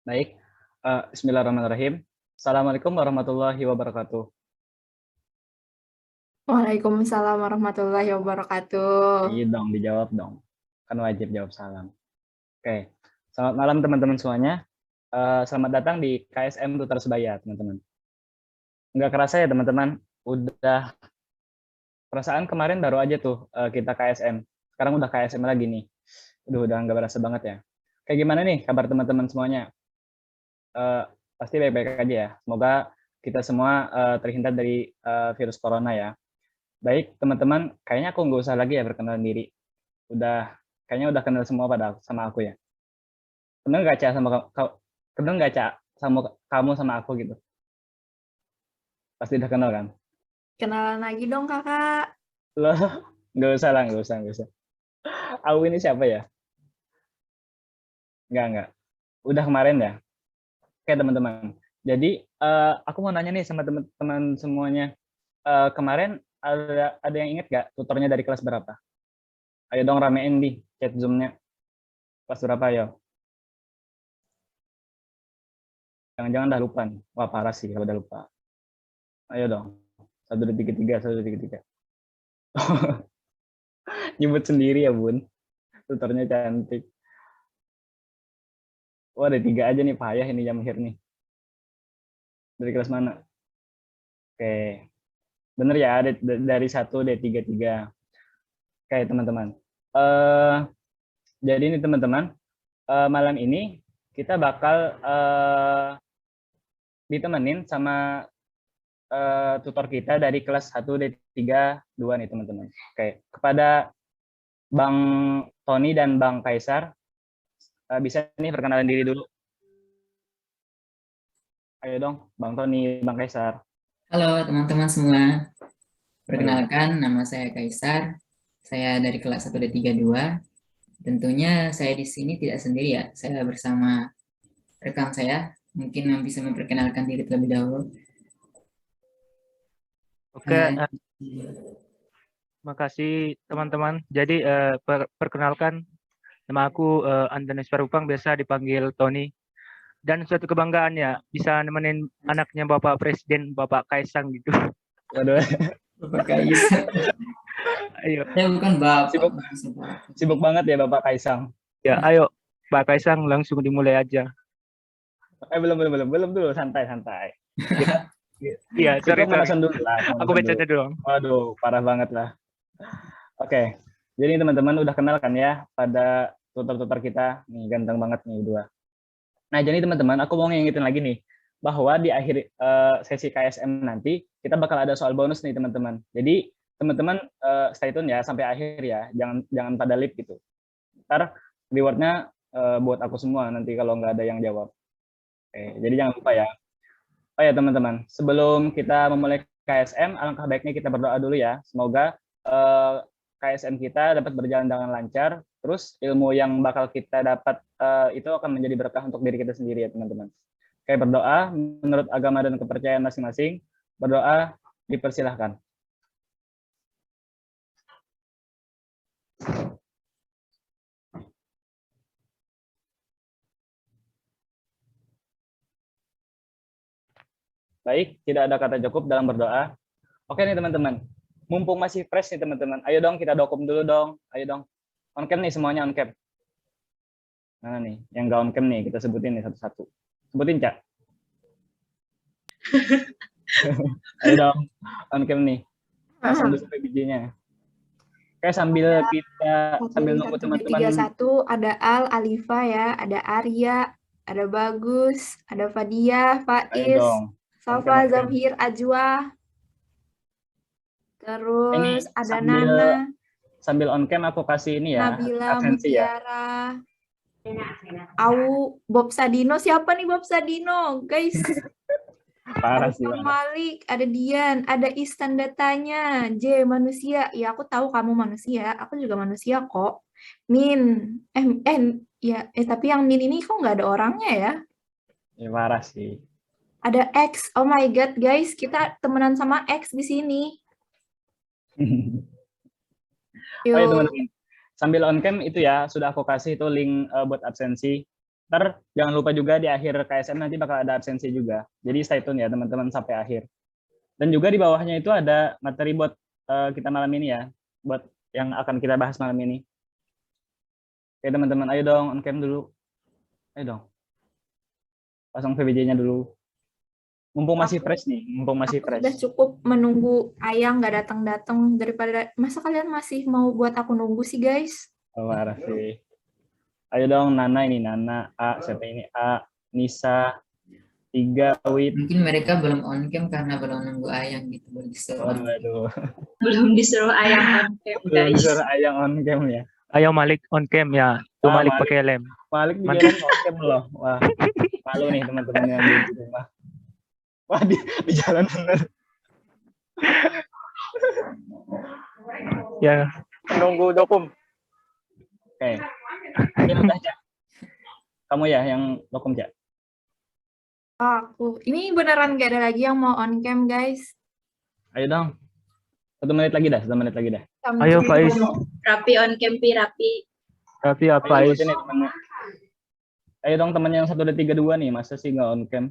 Baik, bismillahirrahmanirrahim. Assalamualaikum warahmatullahi wabarakatuh. Waalaikumsalam warahmatullahi wabarakatuh. Iya dong, dijawab dong. Kan wajib jawab salam. Oke, selamat malam teman-teman semuanya. Selamat datang di KSM Tutor Sebaya, teman-teman. Nggak kerasa ya teman-teman, udah perasaan kemarin baru aja tuh kita KSM. Sekarang udah KSM lagi nih. Udah nggak berasa banget ya. Kayak gimana nih kabar teman-teman semuanya? Eh, Pasti baik-baik aja ya. Semoga kita semua terhindar dari virus corona ya. Baik, teman-teman, kayaknya aku nggak usah lagi ya perkenalan diri. Kayaknya udah kenal semua pada sama aku ya. Kenal nggak Ca sama kenal nggak Ca sama kamu sama aku gitu? Pasti udah kenal kan? Kenalan lagi dong kakak. Loh, nggak usah lah, nggak usah. Aku ini siapa ya? Nggak. Udah kemarin ya? Oke teman-teman. Jadi aku mau nanya nih sama teman-teman semuanya. Kemarin ada yang inget nggak tutornya dari kelas berapa? Ayo dong ramein di chat Zoom-nya. Kelas berapa ya? Jangan-jangan udah lupa nih. Wah parah sih kalau udah lupa. Ayo dong. 1233, 1233. Nyebut sendiri ya bun. Tutornya cantik. Wah ada 3 aja nih, payah ini jam akhir nih. Dari kelas mana? Oke. Bener ya, dari 1 D33. Oke teman-teman. Eh jadi ini teman-teman, malam ini kita bakal ditemenin sama tutor kita dari kelas 1 D32 nih teman-teman. Oke, kepada Bang Tony dan Bang Kaisar, bisa nih perkenalan diri dulu. Ayo dong, Bang Tony, Bang Kaisar. Halo teman-teman semua, Waduh. perkenalkan nama saya Kaisar, saya dari kelas 1D32. Tentunya saya di sini tidak sendiri ya, saya bersama rekan saya, mungkin yang bisa memperkenalkan diri terlebih dahulu. Oke, makasih teman-teman. Jadi perkenalkan, nama aku Andanes Parupang, biasa dipanggil Tony. Dan suatu kebanggaan ya, bisa nemenin anaknya Bapak Presiden, Bapak Kaisang gitu. Waduh. Bapak Kaisar. Ayo. Saya bukan Bapak. Sibuk banget ya Bapak Kaisang. Ya, ayo Pak Kaisang langsung dimulai aja. Belum dulu, santai. Iya, Kita sorry. pemanasan dulu lah. Aku bercanda doang. Waduh, parah banget lah. Oke, jadi teman-teman udah kenal kan ya pada tutor-tutor kita. Nih, ganteng banget nih dua. Nah, jadi teman-teman, aku mau ngingetin lagi nih, bahwa di akhir sesi KSM nanti, kita bakal ada soal bonus nih teman-teman. Jadi, teman-teman stay tune ya, sampai akhir ya, jangan pada lip gitu. Ntar rewardnya buat aku semua nanti kalau nggak ada yang jawab. Oke, jadi jangan lupa ya. Oh ya teman-teman, sebelum kita memulai KSM, alangkah baiknya kita berdoa dulu ya. Semoga KSM kita dapat berjalan dengan lancar. Terus ilmu yang bakal kita dapat itu akan menjadi berkah untuk diri kita sendiri ya teman-teman. Kayak berdoa menurut agama dan kepercayaan masing-masing. Berdoa dipersilahkan. Baik, tidak ada kata cukup dalam berdoa. Oke nih teman-teman, mumpung masih fresh nih teman-teman, ayo dong kita dokum dulu dong, ayo dong. On cam nih semuanya on cam. Mana nih, yang nggak on cam nih, kita sebutin nih satu-satu. Sebutin, Cak. Ayo dong, on cam nih. Pasang dulu sampai bijinya. Oke, sambil nunggu teman-teman. 1 ada Al, Alifa ya, ada Arya, ada Bagus, ada Fadia, Faiz, Safa, Zamhir, Ajwa. Terus ada Nana. Sambil on cam aku kasih ini ya, Nabila, absensi ya. Mutiara. Bob Sadino, siapa nih Bob Sadino, guys? Parah sih. Ada Malik, ada Dian, ada Istan datanya, J manusia. Ya aku tahu kamu manusia, aku juga manusia kok. Min, tapi yang Min ini kok nggak ada orangnya ya? Ya parah sih. Ada X, oh my god guys, kita temenan sama X di sini. Oh ya teman-teman, sambil on cam itu ya sudah aku kasih itu link buat absensi. Ntar jangan lupa juga di akhir KSM nanti bakal ada absensi juga. Jadi stay tune ya teman-teman sampai akhir. Dan juga di bawahnya itu ada materi buat kita malam ini ya, buat yang akan kita bahas malam ini. Oke teman-teman, ayo dong on cam dulu. Ayo dong. Pasang VBJ-nya dulu. Mumpung masih fresh nih, mumpung masih Aku fresh. udah cukup menunggu Ayang nggak datang-datang daripada masa kalian masih mau buat aku nunggu sih guys. Oh, Raffi. Ayo dong, Nana ini Nana, A, siapa ini A, Nisa, 3, Wit. Mungkin mereka belum on cam karena belum nunggu Ayang gitu, belum disuruh on cam. Waduh, Belum disuruh Ayang on cam, belum guys. disuruh Ayang on cam ya. Ayo Malik on cam ya. Tuh Ah, Malik Malik. pakai lem. Malik di Mantap. jalan on cam loh. Wah, malu nih teman-teman yang di rumah. Wah, di jalan bener. Ya, Nunggu dokum. Oke. Mungkin udah, Cak. Kamu ya yang dokum, Cak. Aku ini beneran gak ada lagi yang mau on cam guys. Ayo dong. 1 menit lagi dah, 1 menit lagi dah. ayo Faiz. Rapi on cam, Pi, Rapi. Tapi apa Ayo Faiz? sebutin nih temennya. Ayo dong teman yang 1, 2, 3, 2 nih, masa sih nggak on cam?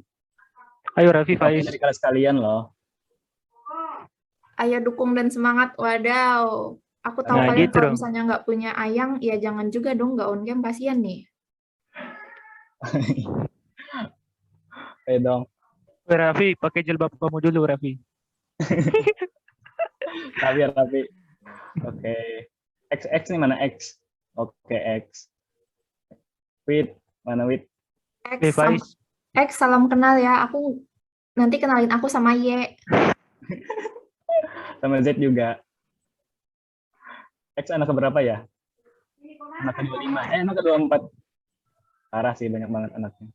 Ayo Raffi Oke, Faiz. dari kelas kalian loh. Ayo dukung dan semangat. Wadaw. Aku tahu Nah, kalian gitu kalau dong. misalnya nggak punya Ayang, ya jangan juga dong nggak on cam, kasihan nih. Ayo dong. Weh, Raffi, pakai jilbab kamu dulu Raffi. Tapi. Oke. X nih mana X? Oke, X. Wit, mana Wit? Weh, Faiz. Salam kenal ya. Aku nanti kenalin aku sama Y. Sama Z juga. X anak keberapa ya? Anak ke-25. Anak ke-24. Parah sih, banyak banget anaknya.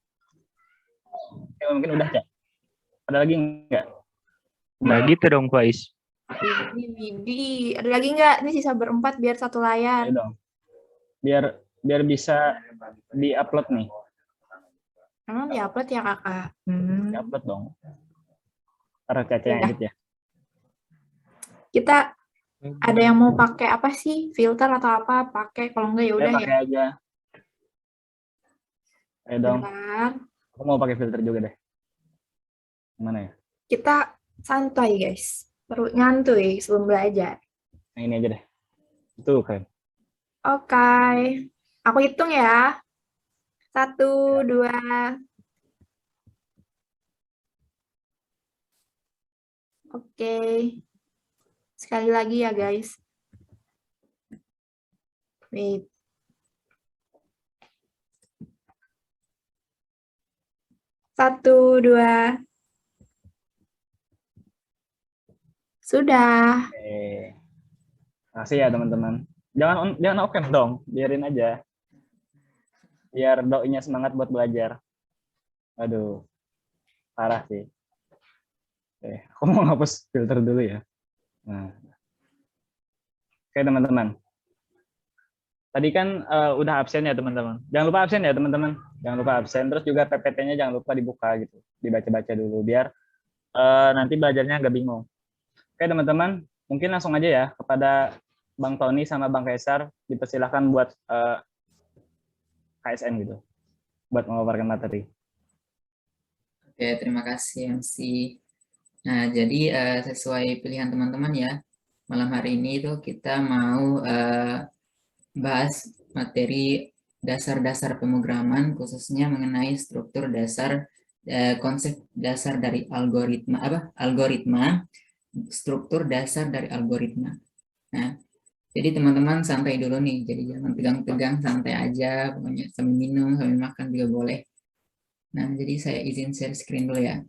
Oke, mungkin udah, Cak. Ada lagi nggak? Nah gitu dong Faiz. Widih. Ada lagi nggak? Ini sisa berempat biar satu layar. Ayo dong. Biar bisa di-upload nih. Emang diupload ya kakak? Di-upload dong. Ntar Caca yang Udah. edit ya. Kita ada yang mau pakai apa sih? Filter atau apa? Pakai. Kalau enggak ya udah ya. Pakai aja. Ayo dong. Bentar. Aku mau pakai filter juga deh. Mana ya? Kita santai guys. Perlu nyantuy sebelum belajar. Yang ini aja deh. Itu keren. Oke. Aku hitung ya. 1, 2. Oke. Sekali lagi ya guys. Wait. Satu, 2. Sudah. Oke. Makasih ya teman-teman. Jangan off cam dong, biarin aja. Biar doinya semangat buat belajar. Aduh, parah sih. Oke, aku mau hapus filter dulu ya. Nah. Oke teman-teman. Tadi kan udah absen ya teman-teman. Jangan lupa absen ya teman-teman. Jangan lupa absen. Terus juga PPT-nya jangan lupa dibuka gitu. Dibaca-baca dulu biar nanti belajarnya nggak bingung. Oke teman-teman, mungkin langsung aja ya kepada Bang Tony sama Bang Kaisar, dipersilahkan buat KSM gitu, buat memaparkan materi. Oke, terima kasih MC. Nah, jadi sesuai pilihan teman-teman ya, malam hari ini itu kita mau bahas materi dasar-dasar pemrograman, khususnya mengenai struktur dasar, konsep dasar dari algoritma, struktur dasar dari algoritma. Nah, jadi teman-teman santai dulu nih, jadi jangan tegang-tegang, santai aja, pokoknya sambil minum, sambil makan juga boleh. Nah, jadi saya izin share screen dulu ya.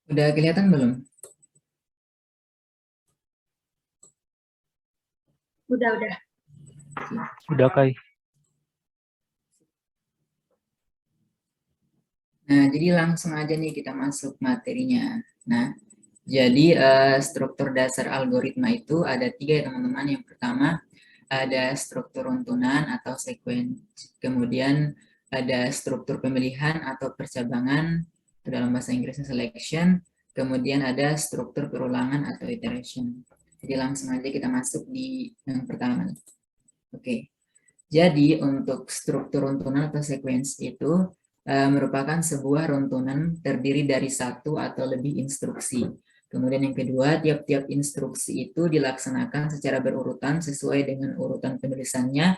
Udah kelihatan belum? Udah. Udah Kai. Nah, jadi langsung aja nih kita masuk materinya. Nah, jadi struktur dasar algoritma itu ada 3 ya teman-teman. Yang pertama ada struktur runtunan atau sequence, kemudian ada struktur pemilihan atau percabangan, dalam bahasa Inggrisnya selection, kemudian ada struktur perulangan atau iteration. Jadi langsung aja kita masuk di yang pertama. Oke, jadi untuk struktur runtunan atau sequence itu merupakan sebuah runtunan terdiri dari satu atau lebih instruksi. Kemudian yang kedua, tiap-tiap instruksi itu dilaksanakan secara berurutan sesuai dengan urutan penulisannya.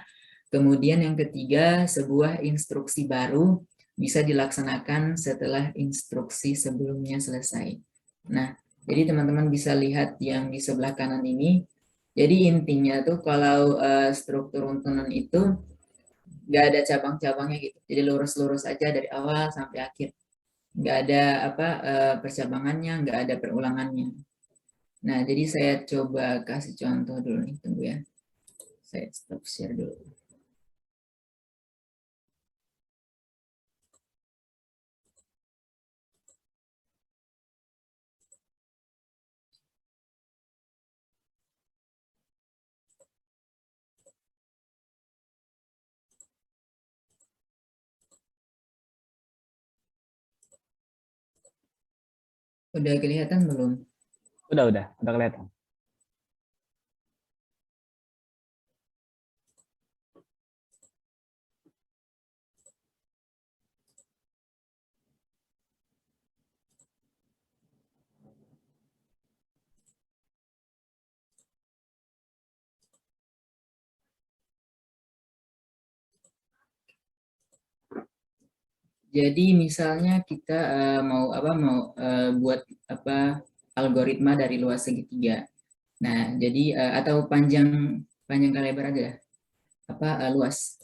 Kemudian yang ketiga, sebuah instruksi baru bisa dilaksanakan setelah instruksi sebelumnya selesai. Nah, jadi teman-teman bisa lihat yang di sebelah kanan ini. Jadi intinya tuh kalau struktur runtunan itu nggak ada cabang-cabangnya gitu. Jadi lurus-lurus aja dari awal sampai akhir. Nggak ada percabangannya, nggak ada perulangannya. Nah, jadi saya coba kasih contoh dulu nih, tunggu ya. Saya stop share dulu. Udah kelihatan belum? Udah kelihatan. Jadi misalnya kita mau buat algoritma dari luas segitiga. Nah, jadi atau panjang kali lebar aja luas.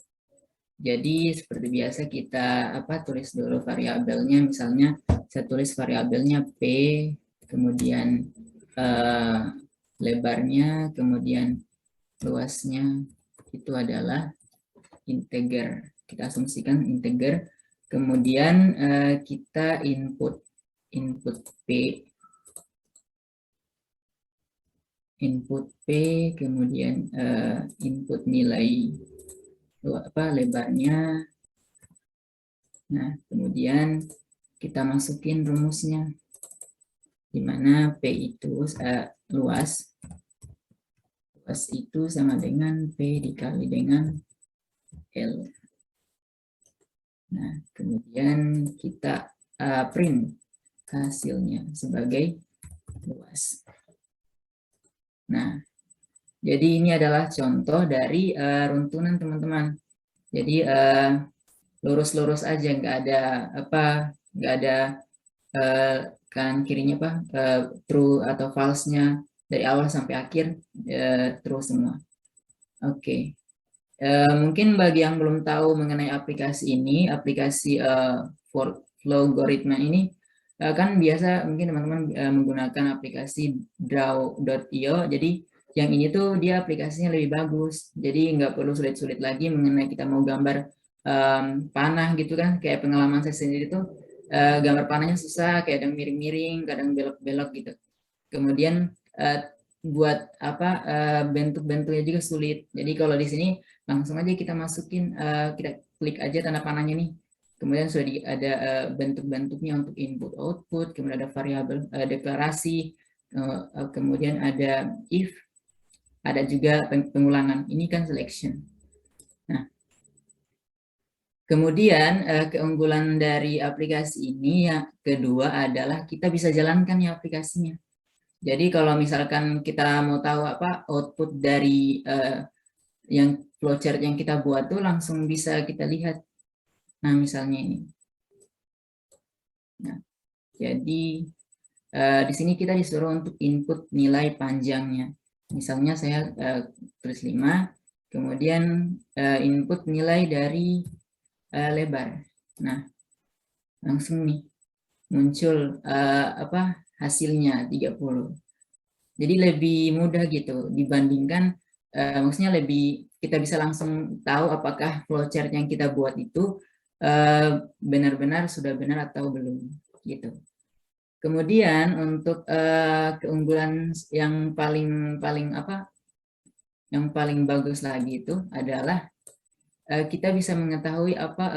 Jadi seperti biasa kita tulis dulu variabelnya, misalnya saya tulis variabelnya P, kemudian lebarnya, kemudian luasnya itu adalah integer. Kita asumsikan integer. Kemudian kita input P, kemudian input nilai lebarnya. Nah, kemudian kita masukin rumusnya, di mana P itu luas itu sama dengan P dikali dengan L. Nah, kemudian kita print hasilnya sebagai luas. Nah, jadi ini adalah contoh dari runtunan teman-teman. Jadi lurus-lurus aja, nggak ada kanan kirinya true atau false-nya dari awal sampai akhir true semua. Oke. Mungkin bagi yang belum tahu mengenai aplikasi ini, aplikasi Flowgoritma ini kan biasa mungkin teman-teman menggunakan aplikasi Draw.io. Jadi yang ini tuh dia aplikasinya lebih bagus. Jadi nggak perlu sulit-sulit lagi mengenai kita mau gambar panah gitu kan. Kayak pengalaman saya sendiri tuh gambar panahnya susah, kayak kadang miring-miring, kadang belok-belok gitu. Kemudian buat bentuk-bentuknya juga sulit. Jadi kalau di sini langsung aja kita masukin, kita klik aja tanda panahnya nih. Kemudian sudah ada bentuk-bentuknya untuk input output, kemudian ada variabel deklarasi, kemudian ada if, ada juga pengulangan. Ini kan selection. Nah, kemudian keunggulan dari aplikasi ini yang kedua adalah kita bisa jalankan ya aplikasinya. Jadi kalau misalkan kita mau tahu output dari yang flowchart yang kita buat tuh langsung bisa kita lihat. Nah, misalnya ini. Nah, jadi di sini kita disuruh untuk input nilai panjangnya. Misalnya saya tulis 5, kemudian input nilai dari lebar. Nah, langsung nih muncul hasilnya 30. Jadi lebih mudah gitu dibandingkan maksudnya kita bisa langsung tahu apakah flowchart yang kita buat itu benar-benar sudah benar atau belum gitu. Kemudian untuk keunggulan yang paling yang paling bagus lagi itu adalah kita bisa mengetahui apa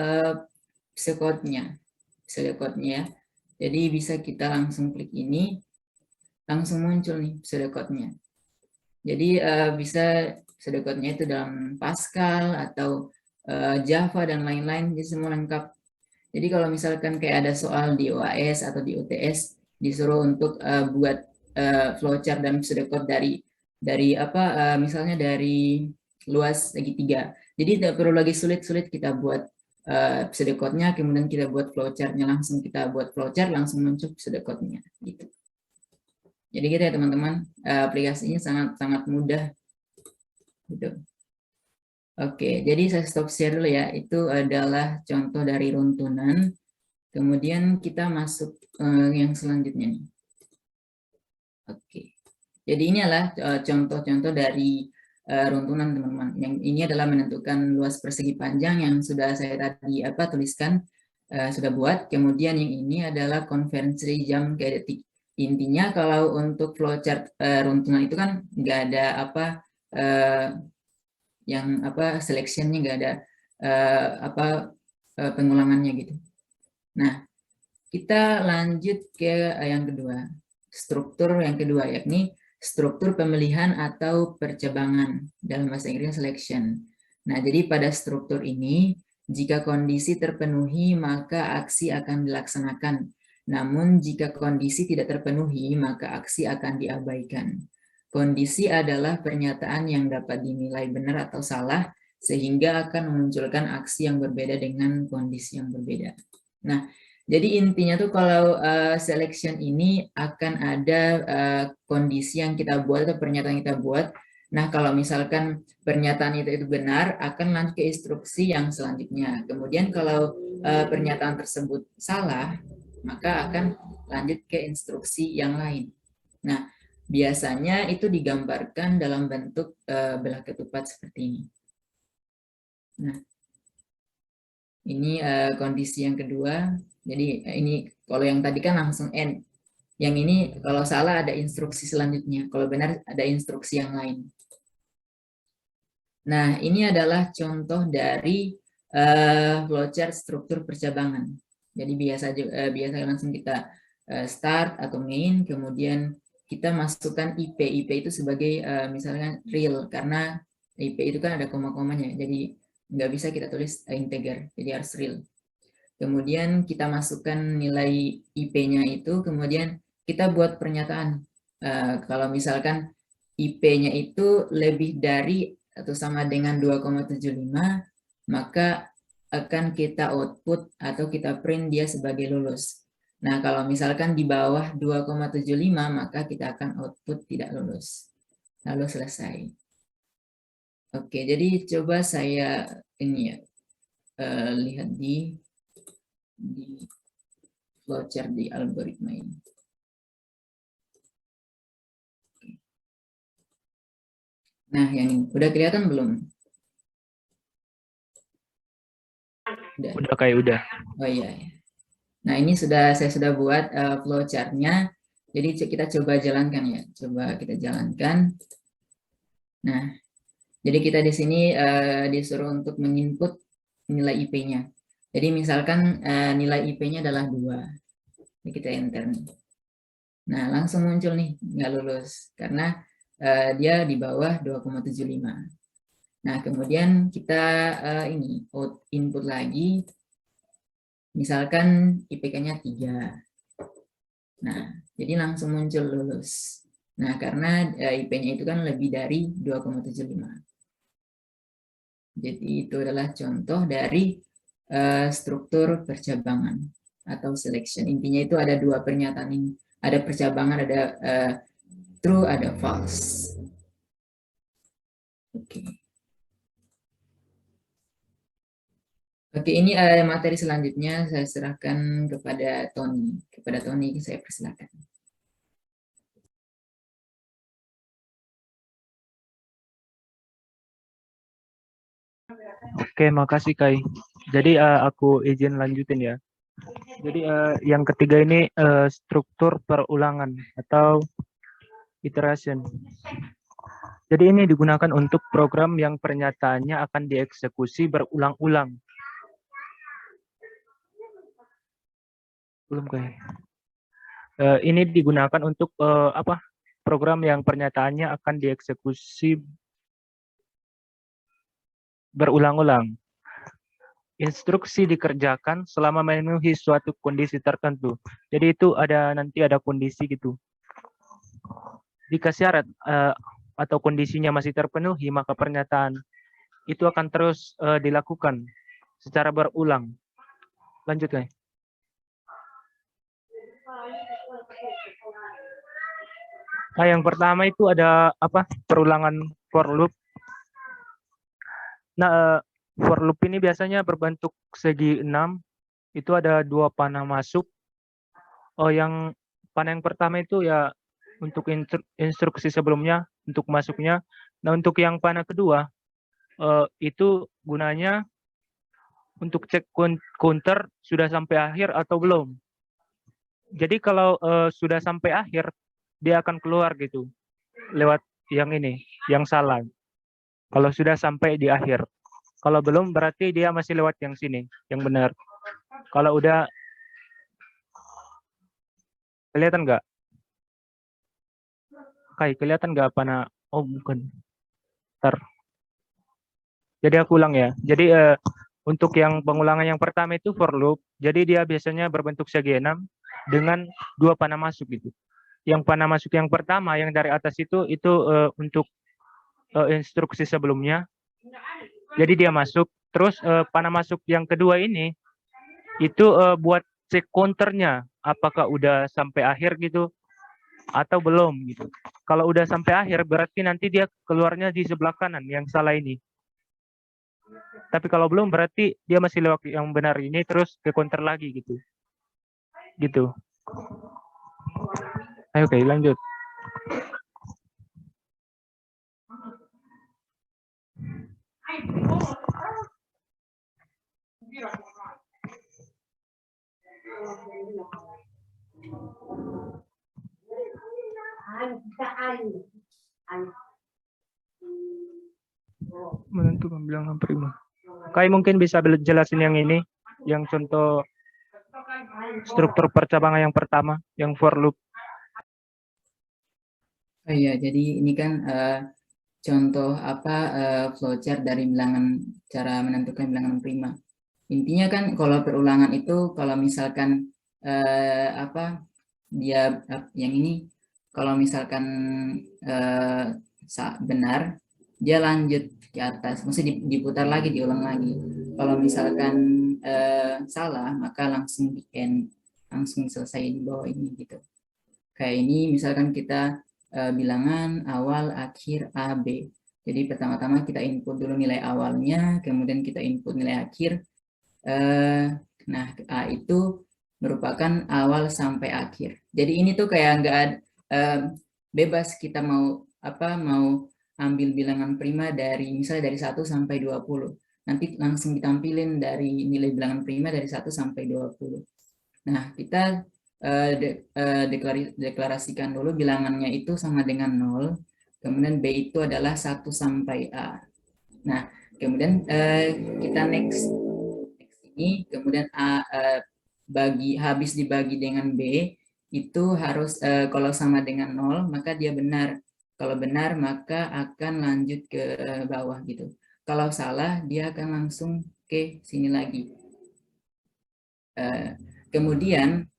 pseudocode-nya. Jadi bisa kita langsung klik ini, langsung muncul nih pseudocode-nya. Jadi bisa pseudocode-nya itu dalam Pascal atau Java dan lain-lain, jadi semua lengkap. Jadi kalau misalkan kayak ada soal di OAS atau di UTS disuruh untuk buat flowchart dan pseudocode dari apa misalnya dari luas segitiga. Jadi tidak perlu lagi sulit-sulit kita buat pseudocode-nya, kemudian kita buat flowchart-nya, langsung kita buat flowchart, langsung muncul pseudocode-nya gitu. Jadi gitu ya teman-teman, aplikasinya sangat mudah gitu. Oke, jadi saya stop share dulu ya. Itu adalah contoh dari runtunan. Kemudian kita masuk yang selanjutnya nih. Oke, jadi ini adalah contoh-contoh dari runtunan teman-teman. Yang ini adalah menentukan luas persegi panjang yang sudah saya tadi tuliskan, sudah buat. Kemudian yang ini adalah konversi jam ke detik. Intinya kalau untuk flowchart runtunan itu kan nggak ada yang seleksiannya nggak ada pengulangannya gitu. Nah, kita lanjut ke yang kedua, struktur yang kedua, yakni struktur pemilihan atau percabangan, dalam bahasa Inggris selection. Nah, jadi pada struktur ini, jika kondisi terpenuhi maka aksi akan dilaksanakan. Namun jika kondisi tidak terpenuhi maka aksi akan diabaikan. Kondisi adalah pernyataan yang dapat dinilai benar atau salah sehingga akan memunculkan aksi yang berbeda dengan kondisi yang berbeda. Nah, jadi intinya tuh kalau selection ini akan ada kondisi yang kita buat atau pernyataan yang kita buat. Nah, kalau misalkan pernyataan itu benar, akan lanjut ke instruksi yang selanjutnya. Kemudian kalau pernyataan tersebut salah, maka akan lanjut ke instruksi yang lain. Nah, biasanya itu digambarkan dalam bentuk belah ketupat seperti ini. Nah, ini kondisi yang kedua. Jadi ini kalau yang tadi kan langsung end. Yang ini kalau salah ada instruksi selanjutnya. Kalau benar ada instruksi yang lain. Nah, ini adalah contoh dari flowchart struktur percabangan. Jadi biasa langsung kita start atau main, kemudian kita masukkan IP. IP itu sebagai misalnya real, karena IP itu kan ada koma-komanya, jadi nggak bisa kita tulis integer, jadi harus real. Kemudian kita masukkan nilai IP-nya itu, kemudian kita buat pernyataan. Kalau misalkan IP-nya itu lebih dari atau sama dengan 2,75, maka akan kita output atau kita print dia sebagai lulus. Nah, kalau misalkan di bawah 2,75, maka kita akan output tidak lulus. Lalu selesai. Oke, jadi coba saya ini ya, lihat di flowchart di algoritma ini. Nah, yang ini udah kelihatan belum? Udah kayak udah. Oh iya. Nah, ini saya sudah buat flowchart-nya. Jadi kita coba jalankan ya. Coba kita jalankan. Nah, jadi kita di sini disuruh untuk menginput nilai IP-nya. Jadi misalkan nilai IP-nya adalah 2. Jadi kita enter nih. Nah, langsung muncul nih, nggak lulus. Karena dia di bawah 2,75. Nah, kemudian kita input lagi. Misalkan IPK-nya 3. Nah, jadi langsung muncul lulus. Nah, karena IP-nya itu kan lebih dari 2,75. Jadi itu adalah contoh dari struktur percabangan atau selection. Intinya itu ada 2 pernyataan ini. Ada percabangan, ada true, ada false. Oke. Oke, ini materi selanjutnya saya serahkan kepada Tony. Kepada Tony saya persilakan. Oke, makasih Kai. Jadi aku izin lanjutin ya. Jadi yang ketiga ini struktur perulangan atau iteration. Jadi ini digunakan untuk program yang pernyataannya akan dieksekusi berulang-ulang. Belum kayak. Ini digunakan untuk apa? Program yang pernyataannya akan dieksekusi berulang-ulang. Instruksi dikerjakan selama memenuhi suatu kondisi tertentu. Jadi itu nanti ada kondisi gitu. Jika syarat atau kondisinya masih terpenuhi, maka pernyataan itu akan terus dilakukan secara berulang. Lanjut, guys. Nah, yang pertama itu ada apa? Perulangan for loop. Nah, for loop ini biasanya berbentuk segi 6. Itu ada 2 panah masuk. Yang panah yang pertama itu ya untuk instruksi sebelumnya, untuk masuknya. Nah, untuk yang panah kedua, itu gunanya untuk cek counter sudah sampai akhir atau belum. Jadi kalau sudah sampai akhir, dia akan keluar gitu, lewat yang ini, yang salah. Kalau sudah sampai di akhir. Kalau belum, berarti dia masih lewat yang sini, yang benar. Kalau udah, kelihatan nggak? Kayak kelihatan nggak panah? Oh, bukan. Ntar. Jadi aku ulang ya. Jadi untuk yang pengulangan yang pertama itu for loop. Jadi dia biasanya berbentuk segi 6 dengan 2 panah masuk gitu. Yang panah masuk yang pertama yang dari atas itu untuk instruksi sebelumnya. Jadi dia masuk. Terus panah masuk yang kedua ini itu buat cek counternya, apakah udah sampai akhir gitu atau belum gitu. Kalau udah sampai akhir berarti nanti dia keluarnya di sebelah kanan yang salah ini. Tapi kalau belum berarti dia masih lewat yang benar ini terus ke counter lagi gitu. Gitu. Ayo, oke, lanjut. Menentukan bilangan prima. Kai mungkin bisa jelasin yang ini, yang contoh struktur percabangan yang pertama, yang for loop. Oh iya, jadi ini kan contoh flowchart dari bilangan, cara menentukan bilangan prima. Intinya kan kalau perulangan itu kalau misalkan dia yang ini kalau misalkan benar dia lanjut ke atas, mesti diputar lagi, diulang lagi. Kalau misalkan salah maka langsung di end, langsung selesai di bawah ini gitu. Kayak ini misalkan kita bilangan awal akhir A, B. Jadi pertama-tama kita input dulu nilai awalnya, kemudian kita input nilai akhir. Nah, A itu merupakan awal sampai akhir. Jadi ini tuh kayak nggak bebas kita mau ambil bilangan prima dari misalnya dari 1 sampai 20. Nanti langsung ditampilin dari nilai bilangan prima dari 1 sampai 20. Nah, kita deklarasikan dulu bilangannya itu sama dengan 0, kemudian B itu adalah 1 sampai A. Nah, kemudian kita next ini, kemudian A habis dibagi dengan B, itu harus kalau sama dengan 0, maka dia benar. Kalau benar, maka akan lanjut ke bawah gitu. Kalau salah, dia akan langsung ke sini lagi. Kemudian,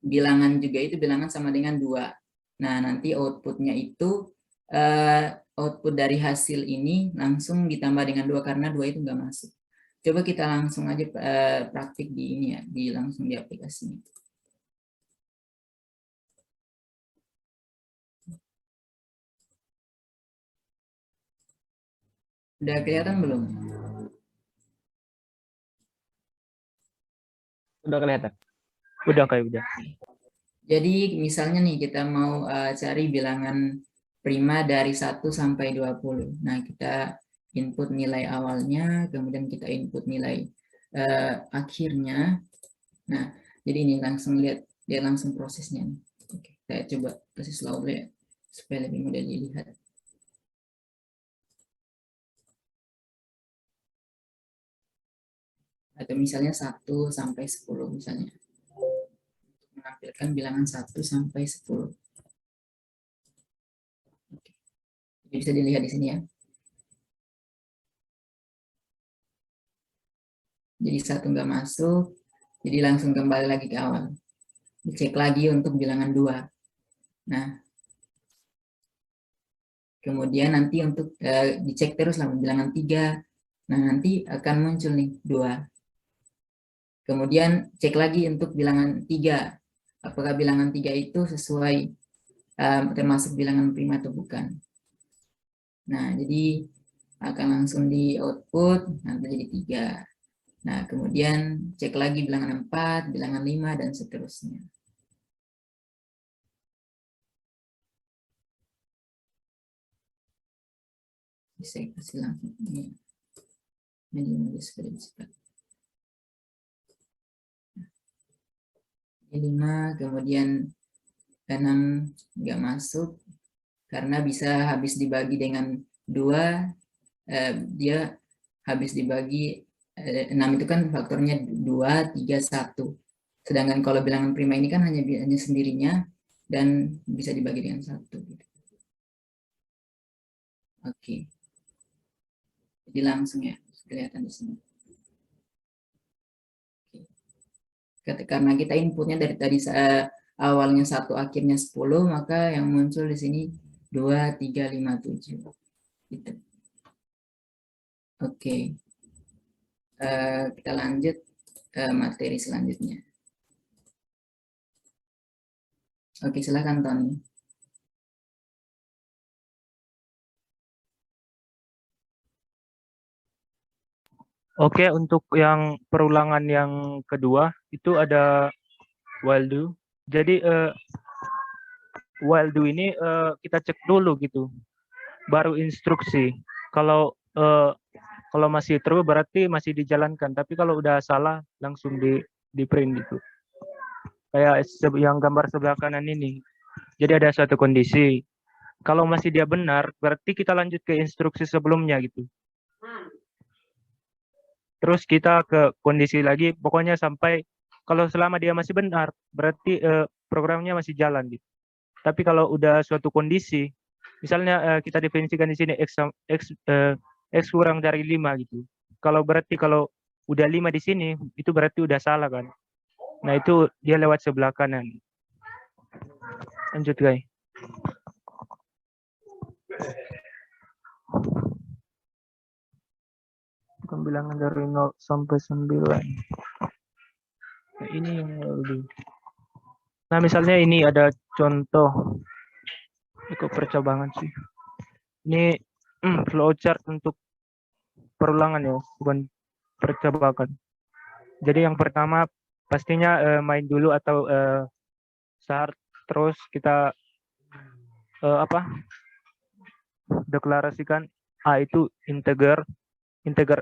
bilangan juga itu bilangan sama dengan 2. Nah, nanti outputnya itu output dari hasil ini langsung ditambah dengan 2 karena 2 itu nggak masuk. Coba kita langsung aja praktik di ini ya, langsung di aplikasi ini. Udah kelihatan belum? Udah kelihatan. Udah kayak udah. Jadi misalnya nih kita mau cari bilangan prima dari 1 sampai 20. Nah, kita input nilai awalnya, kemudian kita input nilai akhirnya. Nah, jadi ini langsung lihat, dia langsung prosesnya. Oke, saya coba kasih slide ya, supaya lebih mudah dilihat. Atau misalnya 1 sampai 10 misalnya. Menampilkan bilangan 1 sampai 10. Oke. Jadi bisa dilihat di sini ya. Jadi 1 nggak masuk, jadi langsung kembali lagi ke awal. Dicek lagi untuk bilangan 2. Nah, kemudian nanti untuk dicek terus lah bilangan 3. Nah, nanti akan muncul nih 2. Kemudian cek lagi untuk bilangan 3. Apakah bilangan 3 itu sesuai termasuk bilangan prima atau bukan. Nah, jadi akan langsung di output, nanti jadi 3. Nah, kemudian cek lagi bilangan 4, bilangan 5, dan seterusnya. Saya kasih langsung ini. Medium display cepat. 5, kemudian 6 nggak masuk, karena bisa habis dibagi dengan 2, dia habis dibagi 6 itu kan faktornya 2, 3, 1. Sedangkan kalau bilangan prima ini kan hanya sendirinya dan bisa dibagi dengan 1. Gitu. Oke. Jadi langsung ya, kelihatan di sini. Oke. Karena kita inputnya dari tadi awalnya 1, akhirnya 10, maka yang muncul di sini 2, 3, 5, 7. Gitu. Oke. Kita lanjut ke materi selanjutnya. Oke, silakan Tony. Oke, untuk yang perulangan yang kedua itu ada while do. Jadi while do ini kita cek dulu gitu, baru instruksi. Kalau masih true berarti masih dijalankan, tapi kalau udah salah langsung di print gitu. Kayak yang gambar sebelah kanan ini. Jadi ada suatu kondisi. Kalau masih dia benar, berarti kita lanjut ke instruksi sebelumnya gitu. Terus kita ke kondisi lagi, pokoknya sampai kalau selama dia masih benar, berarti programnya masih jalan gitu. Tapi kalau udah suatu kondisi, misalnya kita definisikan di sini x kurang dari 5 gitu. Kalau udah 5 di sini, itu berarti udah salah kan. Nah, itu dia lewat sebelah kanan. Lanjut, guys. Bilangan dari 0 sampai 9. Nah, ini yang lebih. Nah, misalnya ini ada contoh. Itu percobaan sih. Ini flowchart untuk perulangan ya, bukan percobaan. Jadi yang pertama pastinya main dulu atau start, terus kita deklarasikan A itu integer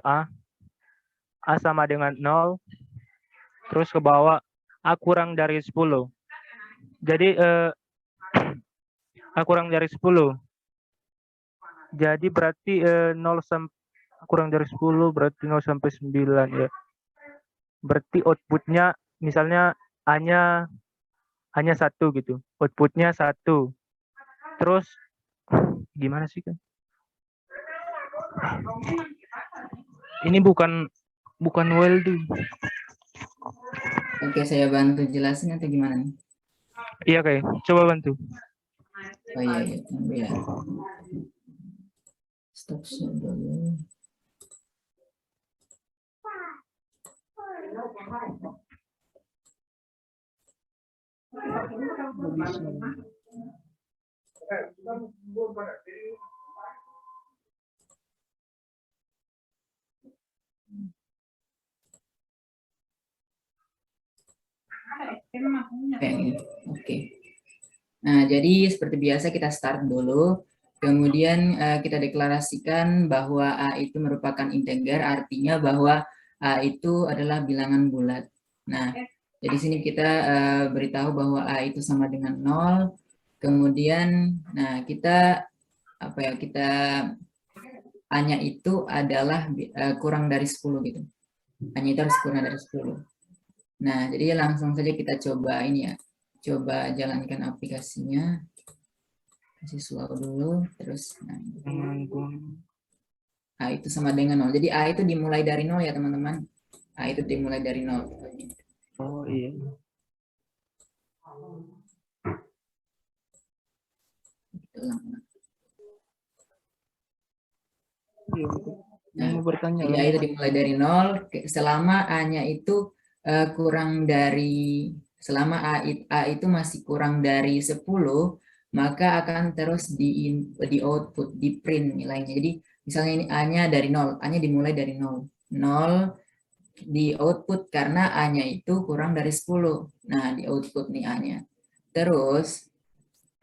A sama dengan 0, terus ke bawah A kurang dari 10. Jadi A kurang dari 10. Jadi berarti 0 sampai kurang dari 10 berarti 0 sampai 9 ya. Berarti outputnya misalnya hanya 1 gitu. Outputnya 1. Terus gimana sih kan? Ini bukan while do. Oke, saya bantu jelasin atau gimana nih? Iya, kayak coba bantu. Oh iya, tunggu ya. Stop share dulu. Oke. Nah, jadi seperti biasa kita start dulu. Kemudian kita deklarasikan bahwa A itu merupakan integer, artinya bahwa A itu adalah bilangan bulat. Nah, jadi sini kita beritahu bahwa A itu sama dengan 0. Kemudian, nah kita A-nya itu adalah kurang dari 10 gitu. A-nya itu harus kurang dari 10. Nah, jadi langsung saja kita coba ini ya. Coba jalankan aplikasinya. Kasih slow dulu, terus nah, A itu sama dengan 0. Jadi A itu dimulai dari 0 ya teman-teman. A itu dimulai dari 0. Oh iya. Iya, betul. Yang mau bertanya Jadi A itu dimulai dari 0 selama A-nya itu kurang dari A itu masih kurang dari 10, maka akan terus di output, di print nilainya. Jadi misalnya ini A-nya dari 0, A-nya dimulai dari 0. 0 di output karena A-nya itu kurang dari 10. Nah, di output nih A-nya. Terus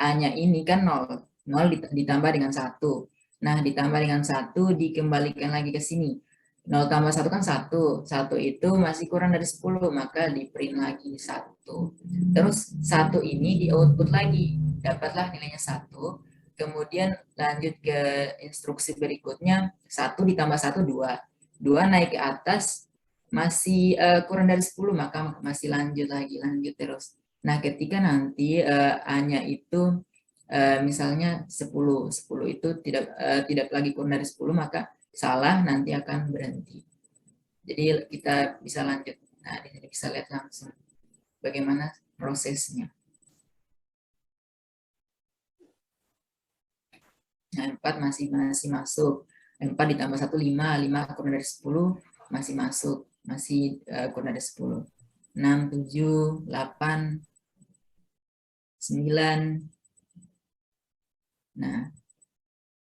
A-nya ini kan 0. 0 ditambah dengan 1. Nah, ditambah dengan 1 dikembalikan lagi ke sini. 0 tambah 1 kan 1. 1 itu masih kurang dari 10, maka di print lagi 1. Terus 1 ini di output lagi. Dapatlah nilainya 1. Kemudian lanjut ke instruksi berikutnya. 1 ditambah 1, 2. 2 naik ke atas, masih kurang dari 10, maka masih lanjut lagi. Lanjut terus. Nah, ketika nanti A-nya itu misalnya 10 itu tidak lagi kurang dari 10, maka salah, nanti akan berhenti. Jadi kita bisa lanjut. Nah, di sini bisa lihat langsung bagaimana prosesnya. Nah, 4 masih masuk. 4 ditambah 1, 5. 5 kurang dari 10, masih masuk. Masih kurang dari 10. 6, 7, 8, 9. Nah,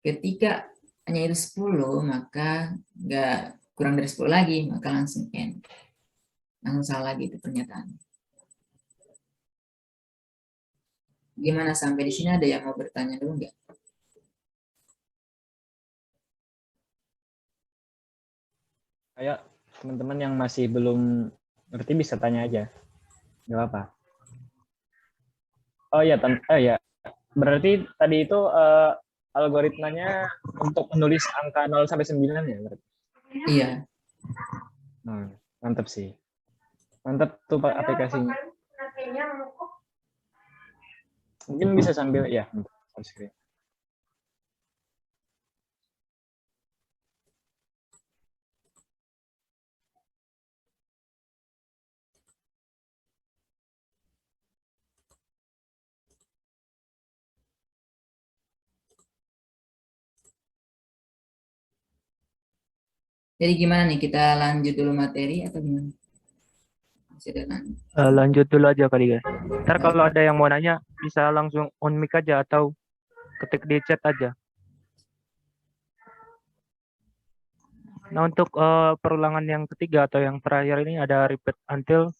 ketika hanya itu 10, maka nggak kurang dari 10 lagi, maka langsung N. Langsung salah gitu pernyataan. Gimana sampai di sini, ada yang mau bertanya dulu nggak? Ayo, teman-teman yang masih belum ngerti bisa tanya aja. Nggak apa-apa. Oh iya, ya. Berarti tadi itu algoritmanya untuk menulis angka 0 sampai 9 ya berarti? Iya. Mantap sih. Mantap tuh Pak aplikasinya. Mungkin bisa sambil ya, screen. Jadi gimana nih, kita lanjut dulu materi atau gimana? lanjut dulu aja kali guys. Ntar kalau ada yang mau nanya bisa langsung on mic aja atau ketik di chat aja. Nah, untuk perulangan yang ketiga atau yang terakhir ini ada repeat until.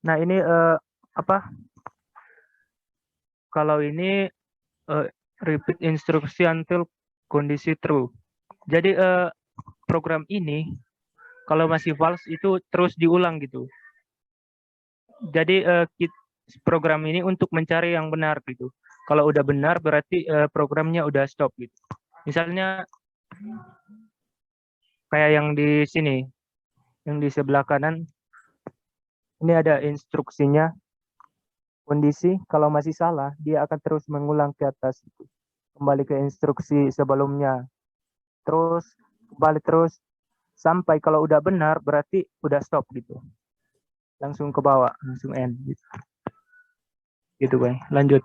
Nah, ini kalau ini repeat instruksi until kondisi true. Jadi program ini kalau masih false itu terus diulang gitu. Jadi program ini untuk mencari yang benar gitu. Kalau udah benar berarti programnya udah stop gitu. Misalnya kayak yang di sini, yang di sebelah kanan, ini ada instruksinya. Kondisi kalau masih salah, dia akan terus mengulang ke atas. Gitu. Kembali ke instruksi sebelumnya. Terus, kembali terus. Sampai kalau udah benar, berarti udah stop gitu. Langsung ke bawah, langsung end. Gitu, gitu guys. Lanjut.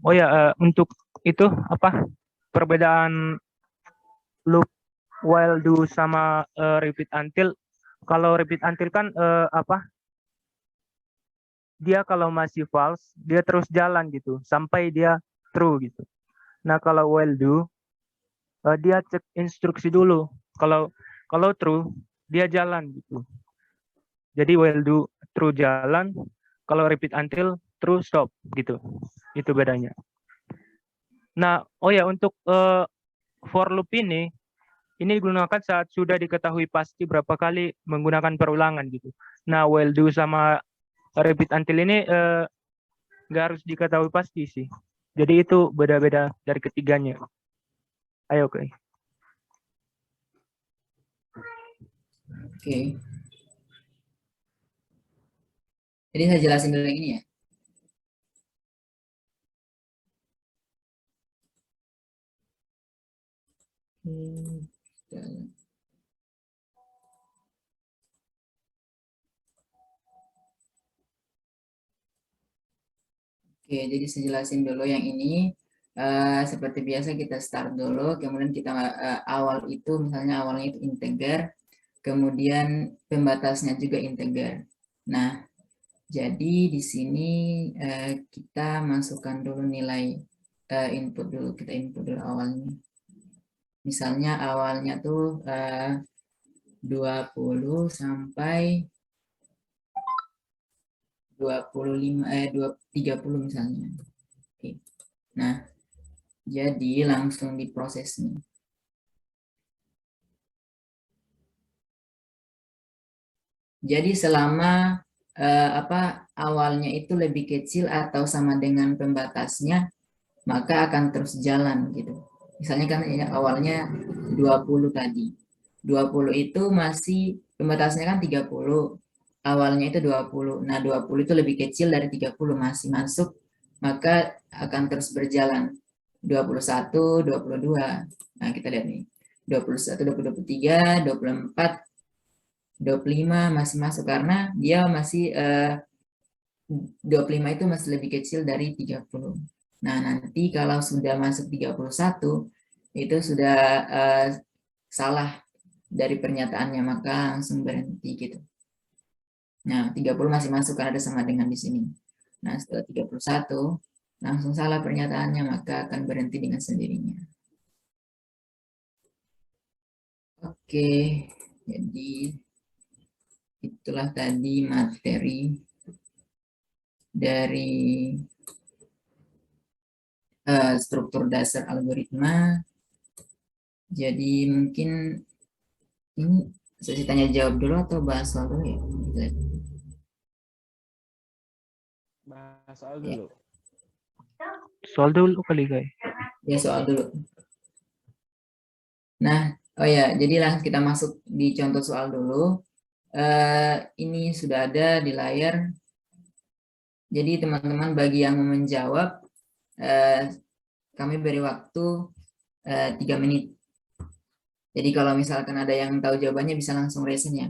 Oh ya, untuk itu apa perbedaan loop while do sama repeat until. Kalau repeat until kan dia kalau masih false dia terus jalan gitu sampai dia true gitu. Nah kalau while do dia cek instruksi dulu. Kalau true dia jalan gitu. Jadi while do true jalan, kalau repeat until true stop gitu. Itu bedanya. Nah, oh ya untuk for loop ini digunakan saat sudah diketahui pasti berapa kali menggunakan perulangan gitu. Nah, while do sama repeat until ini nggak harus diketahui pasti sih. Jadi itu beda-beda dari ketiganya. Ayo, oke. Oke. Jadi saya jelasin dulu yang ini ya. Oke, jadi saya jelasin dulu yang ini. Seperti biasa kita start dulu, kemudian kita awal itu misalnya awalnya itu integer, kemudian pembatasnya juga integer. Nah, jadi di sini kita masukkan dulu nilai input dulu, kita input dulu awalnya. Misalnya awalnya tuh 20 sampai 30 misalnya. Oke. Nah, jadi langsung diproses nih. Jadi selama awalnya itu lebih kecil atau sama dengan pembatasnya, maka akan terus jalan gitu. Misalnya kan ya, awalnya 20 tadi. 20 itu masih pembatasnya kan 30. Awalnya itu 20. Nah, 20 itu lebih kecil dari 30, masih masuk, maka akan terus berjalan. 21, 22. Nah, kita lihat nih. 21, 23, 24, 25 masih masuk karena dia masih 25 itu masih lebih kecil dari 30. Nah, nanti kalau sudah masuk 31 itu sudah salah dari pernyataannya, maka langsung berhenti gitu. Nah, 30 masih masuk karena ada sama dengan di sini. Nah, setelah 31 langsung salah pernyataannya, maka akan berhenti dengan sendirinya. Oke, jadi itulah tadi materi dari struktur dasar algoritma. Jadi mungkin ini sesi tanya jawab dulu atau bahas soal dulu ya? Bahas soal dulu. Soal dulu kali, guys. Ya, soal dulu. Nah, oh ya, jadi langsung kita masuk di contoh soal dulu. Ini sudah ada di layar. Jadi teman-teman bagi yang mau menjawab, kami beri waktu 3 menit. Jadi kalau misalkan ada yang tahu jawabannya bisa langsung resen ya.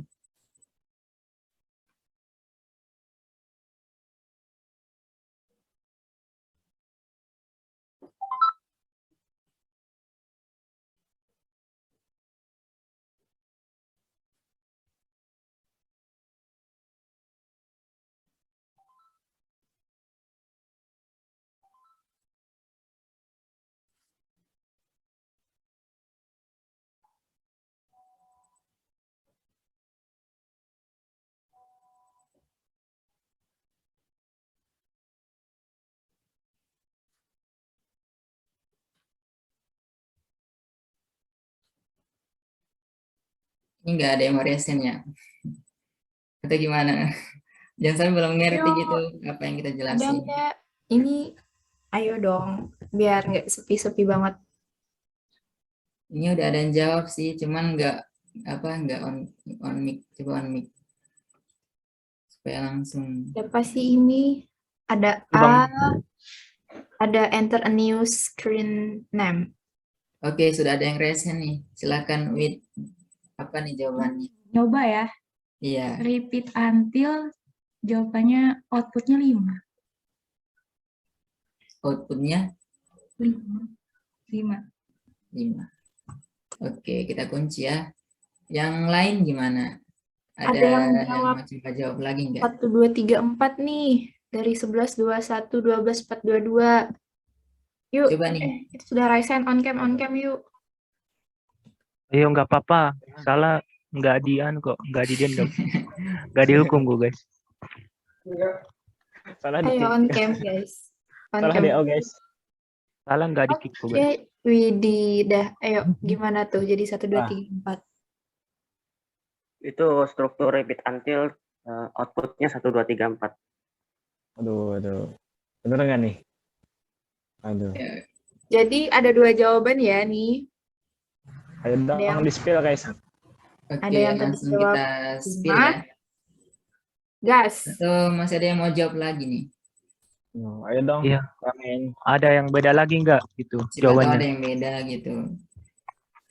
Ini nggak ada yang mau resen ya? Atau gimana? Jangan sampai belum ngerti Ayo. gitu apa yang kita Ada jelasin. nggak? Ini, ayo dong, biar nggak sepi-sepi banget. Ini udah ada yang jawab sih, cuman nggak on mic, coba on mic supaya langsung. Siapa sih ini? Ada Bang. ada enter a new screen name. Oke, sudah ada yang resen nih. Silakan Wid. Apa nih jawabannya? Coba ya. Iya. Repeat until jawabannya outputnya 5. Outputnya 5. 5. Oke, kita kunci ya. Yang lain gimana? Ada yang jawab mau coba jawab lagi nggak? 1, 2, 3, 4 nih. Dari 11, 21, 12, 4, 22. Yuk, Coba nih. itu sudah resen on cam yuk. Ayo, nggak apa-apa. Salah nggak kok, nggak didendam. Nggak dihukum gue, guys. Salah Ayo dikit. on cam guys. On Salah cam. DO guys. Salah nggak dikit kok, guys. Oke, Widih, dah. Ayo, gimana tuh? Jadi 1, 2, 3, 4. Itu struktur repeat until outputnya 1, 2, 3, 4. Aduh. Bener nggak nih? Aduh. Jadi ada 2 jawaban ya nih. Ayo dong yang- di-spill guys. Oke, Ada yang tadi langsung jawab kita spill 5. ya. Gas. Atau masih ada yang mau jawab lagi nih? Ayo dong. Iya. Ramein. Ada yang beda lagi nggak gitu Siapa tahu jawabannya? ada yang beda gitu.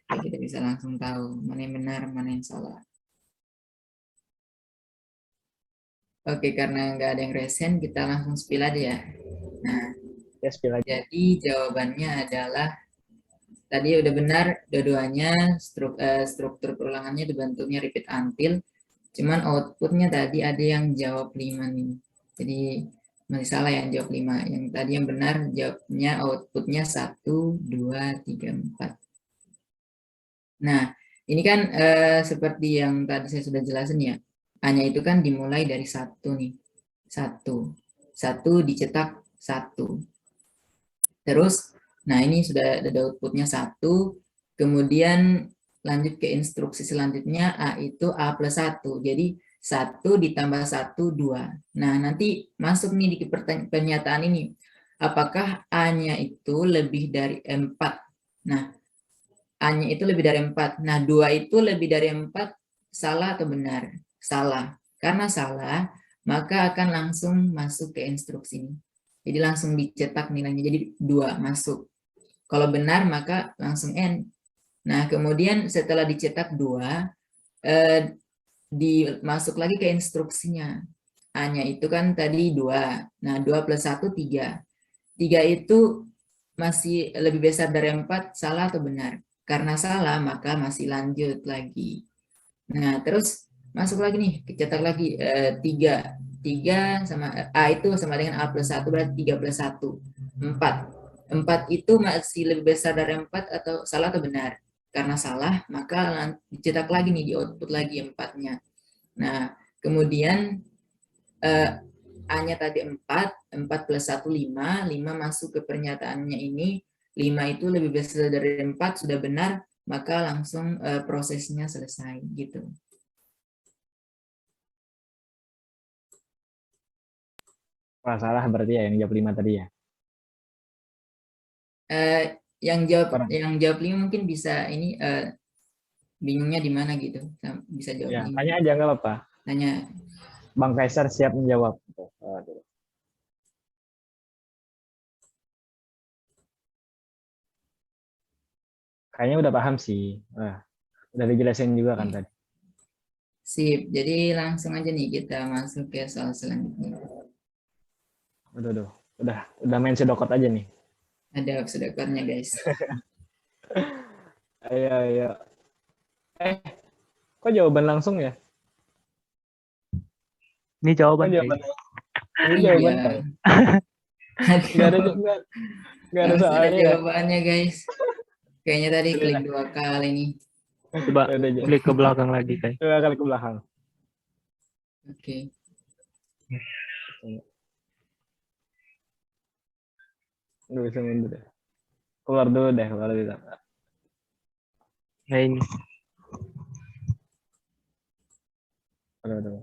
Jadi kita bisa langsung tahu mana yang benar, mana yang salah. Oke, karena nggak ada yang resen, kita langsung spill aja ya. Nah, Ya spill aja. jadi jawabannya adalah tadi udah benar dua-duanya, struktur perulangannya dibentuknya repeat until. Cuman outputnya tadi ada yang jawab 5 nih. Jadi masih salah yang jawab 5. Yang tadi yang benar jawabnya outputnya 1, 2, 3, 4. Nah, ini kan seperti yang tadi saya sudah jelasin ya. A-nya itu kan dimulai dari 1 nih. 1 dicetak 1. Terus, nah ini sudah ada outputnya 1. Kemudian lanjut ke instruksi selanjutnya, A itu A plus 1. Jadi 1 ditambah 1, 2. Nah, nanti masuk nih di pernyataan ini. Apakah A-nya itu lebih dari 4? Nah, A-nya itu lebih dari 4. Nah, 2 itu lebih dari 4, salah atau benar? Salah. Karena salah, maka akan langsung masuk ke instruksi ini. Jadi langsung dicetak nilainya, jadi 2 masuk. Kalau benar, maka langsung N. Nah, kemudian setelah dicetak 2, dimasuk lagi ke instruksinya. A-nya itu kan tadi 2. Nah, 2 plus 1, 3. 3 itu masih lebih besar dari 4, salah atau benar? Karena salah, maka masih lanjut lagi. Nah, terus masuk lagi nih, cetak lagi 3. 3 sama A itu sama dengan A plus 1, berarti 3 plus 1, 4. 4 itu masih lebih besar dari 4 atau salah atau benar? Karena salah, maka dicetak lagi nih, di output lagi 4-nya. Nah, kemudian A-nya tadi 4, 4 plus 1, 5. 5 masuk ke pernyataannya ini. 5 itu lebih besar dari 4, sudah benar, maka langsung prosesnya selesai gitu. Wah, salah berarti ya yang jawab 5 tadi ya. Yang jawab 5 mungkin bisa ini bingungnya di mana gitu. Bisa jawab Ya, 5. tanya aja nggak apa-apa. Tanya. Bang Kaisar siap menjawab. Kayaknya udah paham sih. Udah dijelasin juga kan tadi. Sip, jadi langsung aja nih kita masuk ke soal selanjutnya. Udah main sedokot aja nih. Ada sedekarnya guys. Ayo. Kok jawaban langsung ya? Ini jawaban. Kok jawaban? Ini Iya. jawaban kan? Nggak ada Langsung ada soalnya. jawabannya guys. Kayaknya tadi klik 2 kali nih. Coba klik ke belakang lagi guys. 2 kali ke belakang. Oke. Nggak bisa mundur deh. Keluar dulu deh. Nah ini. Aduh.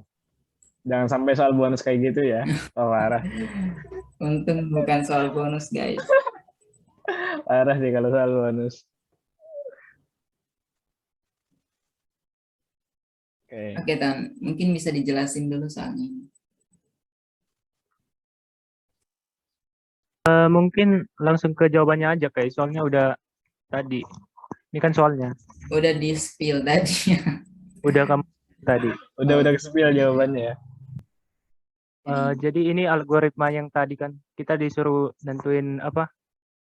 Jangan sampai soal bonus kayak gitu ya. Parah. Untung bukan soal bonus guys. Parah sih kalau soal bonus. Oke, Tan. Mungkin bisa dijelasin dulu soalnya. Mungkin langsung ke jawabannya aja guys. Soalnya udah tadi. Ini kan soalnya. Udah di spill tadi. Udah kamu tadi. Udah ke-spill jawabannya ya. Jadi ini algoritma yang tadi kan kita disuruh nentuin apa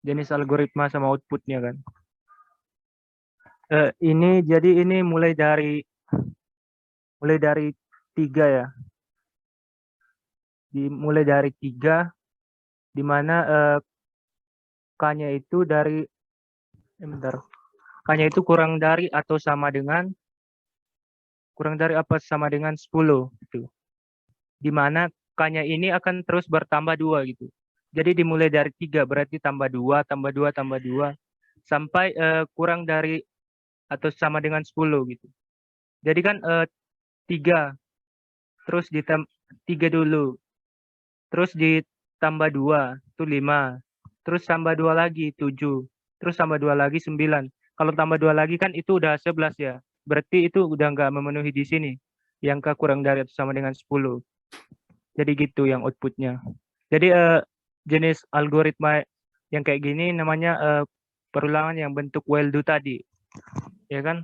jenis algoritma sama outputnya kan. Ini mulai dari 3 ya. Dimulai dari 3 di mana K-nya itu dari K-nya itu kurang dari apa sama dengan 10 gitu. Di mana K-nya ini akan terus bertambah 2 gitu. Jadi dimulai dari 3 berarti tambah 2 sampai kurang dari atau sama dengan 10 gitu. Jadi kan 3 terus 3 dulu. Terus ditambah 2 itu 5. Terus tambah 2 lagi 7. Terus tambah 2 lagi 9. Kalau tambah 2 lagi kan itu udah 11 ya. Berarti itu udah nggak memenuhi di sini. Yang K kurang dari atau sama dengan 10. Jadi gitu yang outputnya. Jadi jenis algoritma yang kayak gini namanya perulangan yang bentuk while do tadi. Ya kan?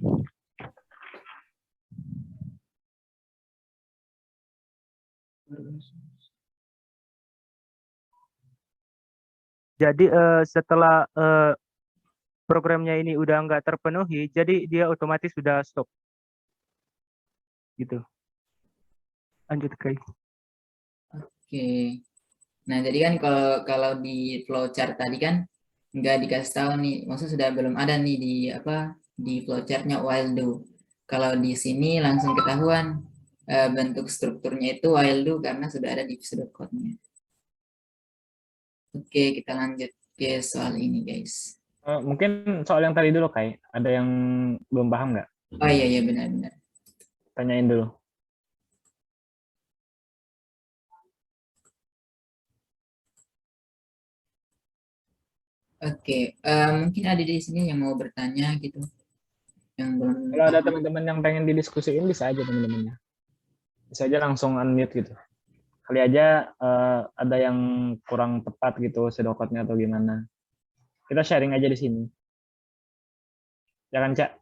Jadi setelah programnya ini udah nggak terpenuhi, jadi dia otomatis sudah stop. Gitu. Lanjut Kai. Oke. Nah, jadi kan kalau di flowchart tadi kan nggak dikasih tahu nih, maksudnya sudah belum ada nih di flowchartnya while do. Kalau di sini langsung ketahuan bentuk strukturnya itu while do karena sudah ada di pseudo code-nya. Oke, kita lanjut ke soal ini, guys. Mungkin soal yang tadi dulu, Kai. Ada yang belum paham nggak? Oh iya benar-benar. Tanyain dulu. Oke, mungkin ada di sini yang mau bertanya gitu, yang belum Kalau ada paham. teman-teman yang pengen didiskusiin, bisa aja teman-temannya. Bisa aja langsung unmute gitu. Kali aja ada yang kurang tepat gitu sedokotnya atau gimana. Kita sharing aja di sini. Ya kan, Cak?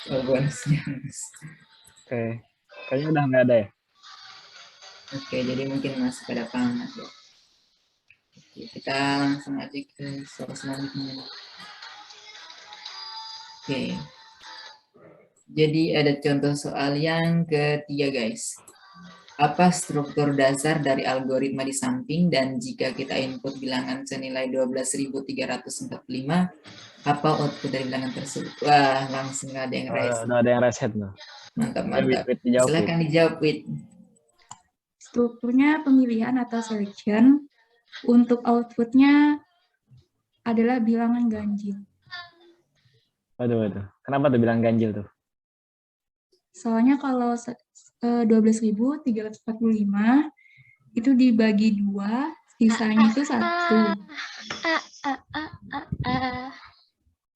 Soal bonusnya. Oke. Kayaknya udah nggak ada ya. Oke, jadi mungkin masih pada paham aja. Oke, kita langsung aja ke soal selanjutnya. Oke, jadi ada contoh soal yang ketiga, guys. Apa struktur dasar dari algoritma di samping, dan jika kita input bilangan senilai 12.345, apa output dari bilangan tersebut? Wah, langsung ada yang raise. Udah ada yang reset loh. Mantap, Wait, mantap. dijawab, Wit. Silakan dijawab, Wit. Strukturnya pemilihan atau selection. Untuk outputnya adalah bilangan ganjil. Waduh. Kenapa tuh bilang ganjil tuh? Soalnya kalau 12.345 itu dibagi 2, sisanya itu 1.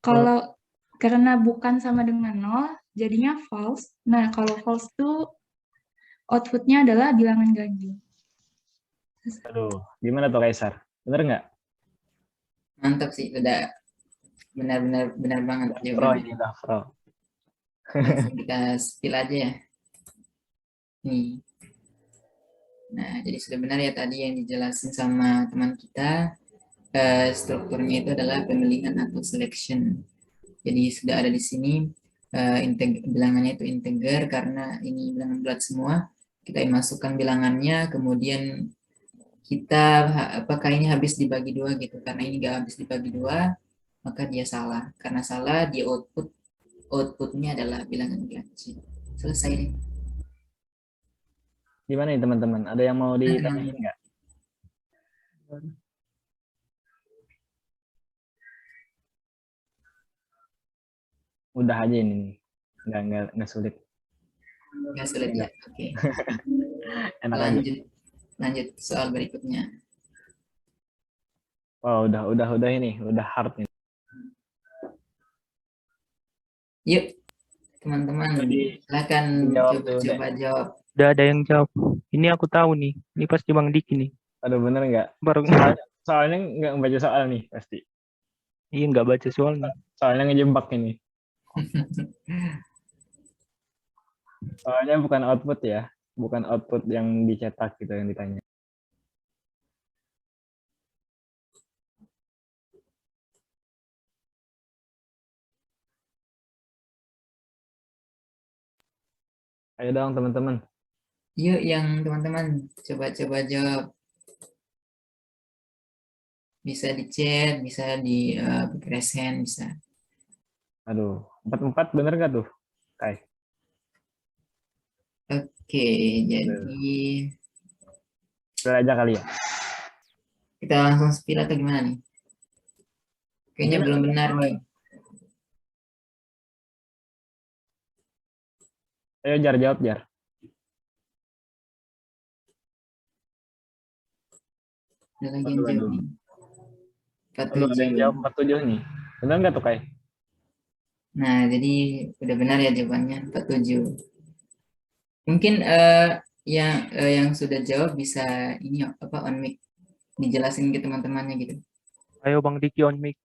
Kalau karena bukan sama dengan 0, jadinya false. Nah, kalau false itu outputnya adalah bilangan ganjil. Aduh, gimana tuh Kaisar? Bener nggak? Mantap sih, udah benar banget Pro jawabannya. ini udah pro. Langsung kita spill aja ya. Nih. Nah, jadi sudah benar ya tadi yang dijelasin sama teman kita. Strukturnya itu adalah pemilihan atau selection. Jadi sudah ada di sini bilangannya itu integer karena ini bilangan bulat semua. Kita masukkan bilangannya, kemudian kita apakah ini habis dibagi 2 gitu. Karena ini nggak habis dibagi 2, maka dia salah. Karena salah, dia outputnya adalah bilangan ganjil. Selesai deh. Gimana nih teman-teman? Ada yang mau ditanyain nggak? Udah aja ini nih. Nggak sulit. Nggak sulit ya. Oke. Enak aja. Lanjut soal berikutnya. Wow, udah ini, udah hard nih. Yuk, teman-teman, silakan coba jawab. Udah ada yang jawab. Ini aku tahu nih. Ini pasti Bang Diki nih. Aduh, bener nggak? Baru Soalnya nggak membaca soal nih pasti. iya nggak baca soalnya. Soalnya ngejebak ini. Soalnya bukan output ya, bukan output yang dicetak gitu yang ditanya. Ayo dong teman-teman. Yuk yang teman-teman coba jawab. Bisa di chat, bisa di raise hand, bisa. Aduh, 4 bener nggak tuh? Kai. Oke, jadi Spill aja kali ya. kita langsung spill atau gimana nih? Kayaknya belum benar nih. Ayo Jar, jawab Jar. Ada lagi yang Waduh, jawab waduh. nih. Aduh, ada yang 47. jawab 47 nih. Benar nggak tuh, Kai? Nah, jadi udah benar ya jawabannya 47. Mungkin yang sudah jawab bisa ini apa on mic dijelasin ke teman-temannya gitu. Ayo Bang Diki on mic.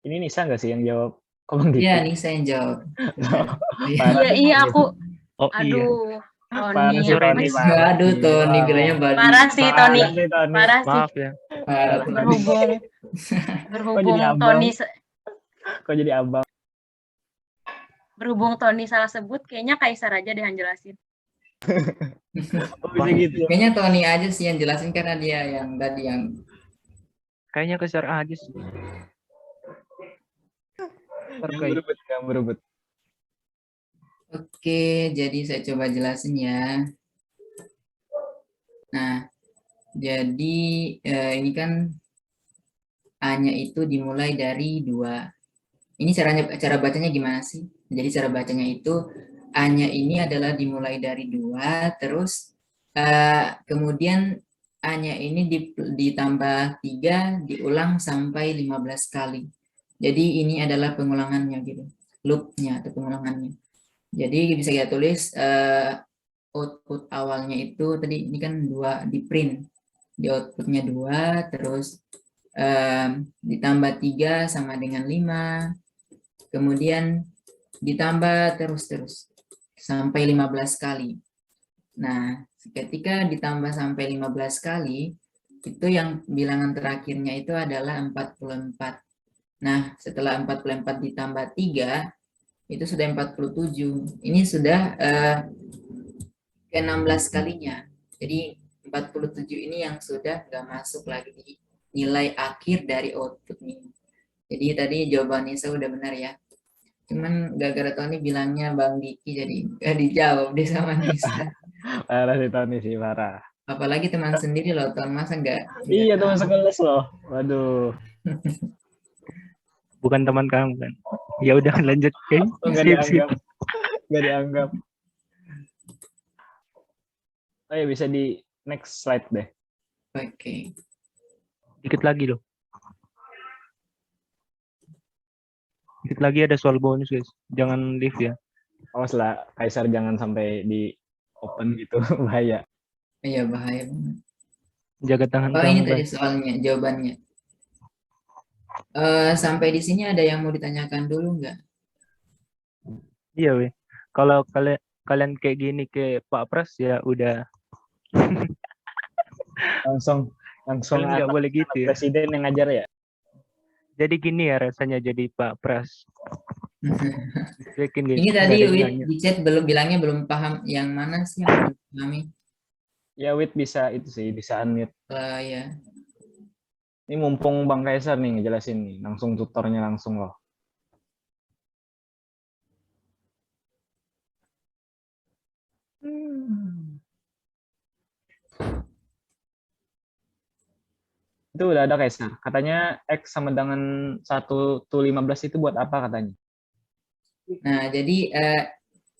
Ini Nisa nggak sih yang jawab? Kok Bang Diki? Iya, nih saya yang jawab. Iya. Parah Iya, sih, iya Bang aku. Oh iya. Aduh, Parah Tony. sih, Sorry Tony. nih. Parah Aduh, sih. Tony Wah. kiranya Badi. Parah sih, Tony. Parah sih, Tony. Parah sih. Maaf ya. Parah, Parah. Tony. Berhubung abang? Tony Kok jadi abang? berhubung Tony salah sebut, kayaknya Kaisar aja deh yang jelasin. Kok bisa gitu ya? Kayaknya Tony aja sih yang jelasin karena dia yang tadi yang Kayaknya keser aja sih. Yang berebut, yang berebut. Oke, jadi saya coba jelasin ya. Nah, jadi ini kan A-nya itu dimulai dari 2. Ini cara bacanya gimana sih? Jadi cara bacanya itu A-nya ini adalah dimulai dari 2, terus kemudian A-nya ini ditambah 3, diulang sampai 15 kali. Jadi ini adalah pengulangannya gitu, loop-nya atau pengulangannya. Jadi bisa kita tulis output awalnya itu tadi ini kan 2 di print, di outputnya 2, terus ditambah 3 sama dengan 5, kemudian ditambah terus sampai 15 kali. Nah, ketika ditambah sampai 15 kali, itu yang bilangan terakhirnya itu adalah 44. Nah, setelah 44 ditambah 3, itu sudah 47. Ini sudah ke-16 kalinya. Jadi 47 ini yang sudah nggak masuk lagi di nilai akhir dari output ini. Jadi tadi jawabannya saya udah benar ya. Cuman gara-gara Tony bilangnya Bang Diki jadi nggak dijawab deh sama Nisa. Parah sih, Tony sih, parah. Apalagi teman sendiri loh, Ton, masa nggak Iya, tahu? teman sekelas loh. Waduh. Bukan teman kamu kan. Ya udah lanjut Kai. Oh, nggak Skip, skip. dianggap. Nggak dianggap. Oh ya, bisa di next slide deh. Oke. Dikit lagi loh. Dikit lagi ada soal bonus guys. Jangan leave ya. Awas lah, Kaisar jangan sampai di open gitu. Bahaya. Iya, bahaya banget. Jaga tangan Oh, kamu ini tadi guys. soalnya, jawabannya. Sampai di sini ada yang mau ditanyakan dulu nggak? Iya weh. Kalau kalian kayak gini ke Pak Pras ya udah. Langsung Kalian nggak boleh gitu ya. presiden yang ngajar ya. Jadi gini ya rasanya jadi Pak Pras. Yakin guys. Ini nggak tadi ada Wid gunanya. di chat bilangnya belum paham yang mana sih yang belum dipahami. Ya, Wit bisa itu sih, bisa unmute. Ya. Ini mumpung Bang Kaisar nih ngejelasin nih, langsung tutornya langsung loh. Itu udah ada Kaisar. Katanya X sama dengan 1-15 itu buat apa katanya? Nah, jadi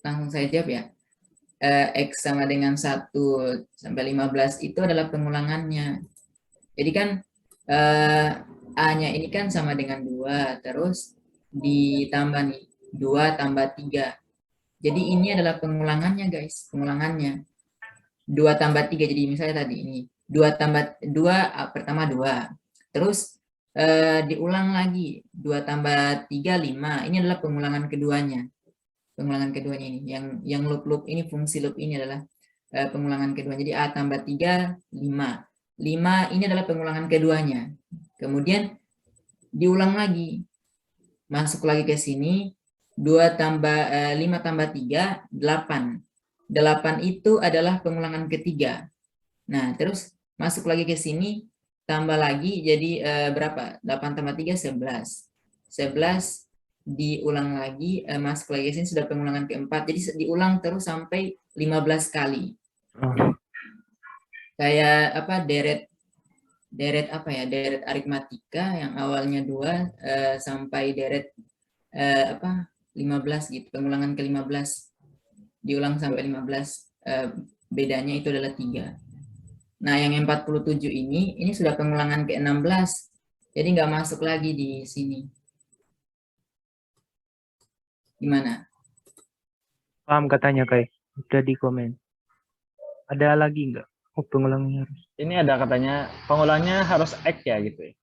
langsung saya jawab ya. X sama dengan 1 sampai 15 itu adalah pengulangannya. Jadi kan A-nya ini kan sama dengan 2, terus ditambah nih 2 tambah 3. Jadi ini adalah pengulangannya guys, pengulangannya. 2 tambah 3, jadi misalnya tadi ini 2 tambah 2, pertama 2. Terus diulang lagi 2 tambah 3, 5. Ini adalah pengulangan keduanya. Pengulangan keduanya ini, yang loop ini, fungsi loop ini adalah pengulangan kedua. Jadi A tambah 3, 5. 5 ini adalah pengulangan keduanya. Kemudian diulang lagi. Masuk lagi ke sini. 5 tambah 3, 8. 8 itu adalah pengulangan ketiga. Nah, terus masuk lagi ke sini. Tambah lagi jadi berapa? 8 tambah 3, 11. 11 diulang lagi, masuk lagi ke sini sudah pengulangan keempat. Jadi diulang terus sampai 15 kali. Kayak apa deret apa ya, deret aritmatika yang awalnya 2 sampai deret 15 gitu, pengulangan ke-15. diulang sampai 15, bedanya itu adalah 3. Nah, yang 47 ini sudah pengulangan ke-16. Jadi nggak masuk lagi di sini. Gimana? Paham katanya kayak udah di komen. Ada lagi nggak? Oh, pengulangnya harus. Ini ada katanya pengulangnya harus X ya gitu ya.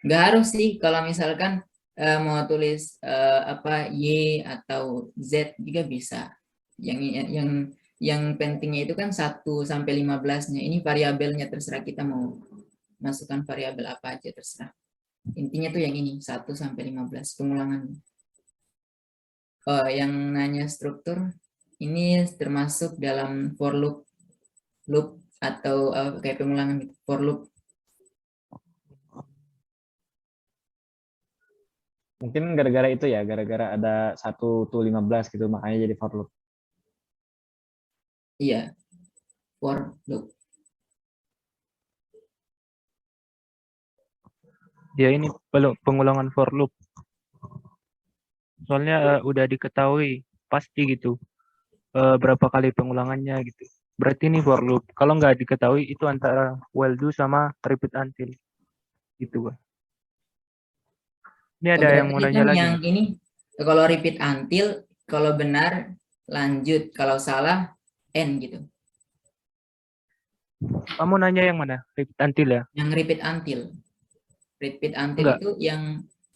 Nggak harus sih, kalau misalkan mau tulis apa Y atau Z juga bisa. Yang pentingnya itu kan 1 sampai 15-nya. Ini variabelnya, terserah kita mau masukkan variabel apa aja, terserah. Intinya tuh yang ini 1 sampai 15 pengulangan. Oh, yang nanya struktur ini termasuk dalam for loop atau kayak pengulangan gitu, for loop. Mungkin gara-gara itu ya, gara-gara ada 1 to 15 gitu, makanya jadi for loop. Iya, for loop. Ya ini pengulangan for loop. Soalnya udah diketahui pasti gitu berapa kali pengulangannya gitu. Berarti ini for loop. Kalau nggak diketahui itu antara while do sama repeat until gitu kan. Ini ada yang mau Berarti nanya kan lagi. yang ini kalau repeat until, kalau benar lanjut, kalau salah end gitu. Kamu nanya yang mana? Repeat until ya? Yang repeat until. Repeat until Enggak. itu yang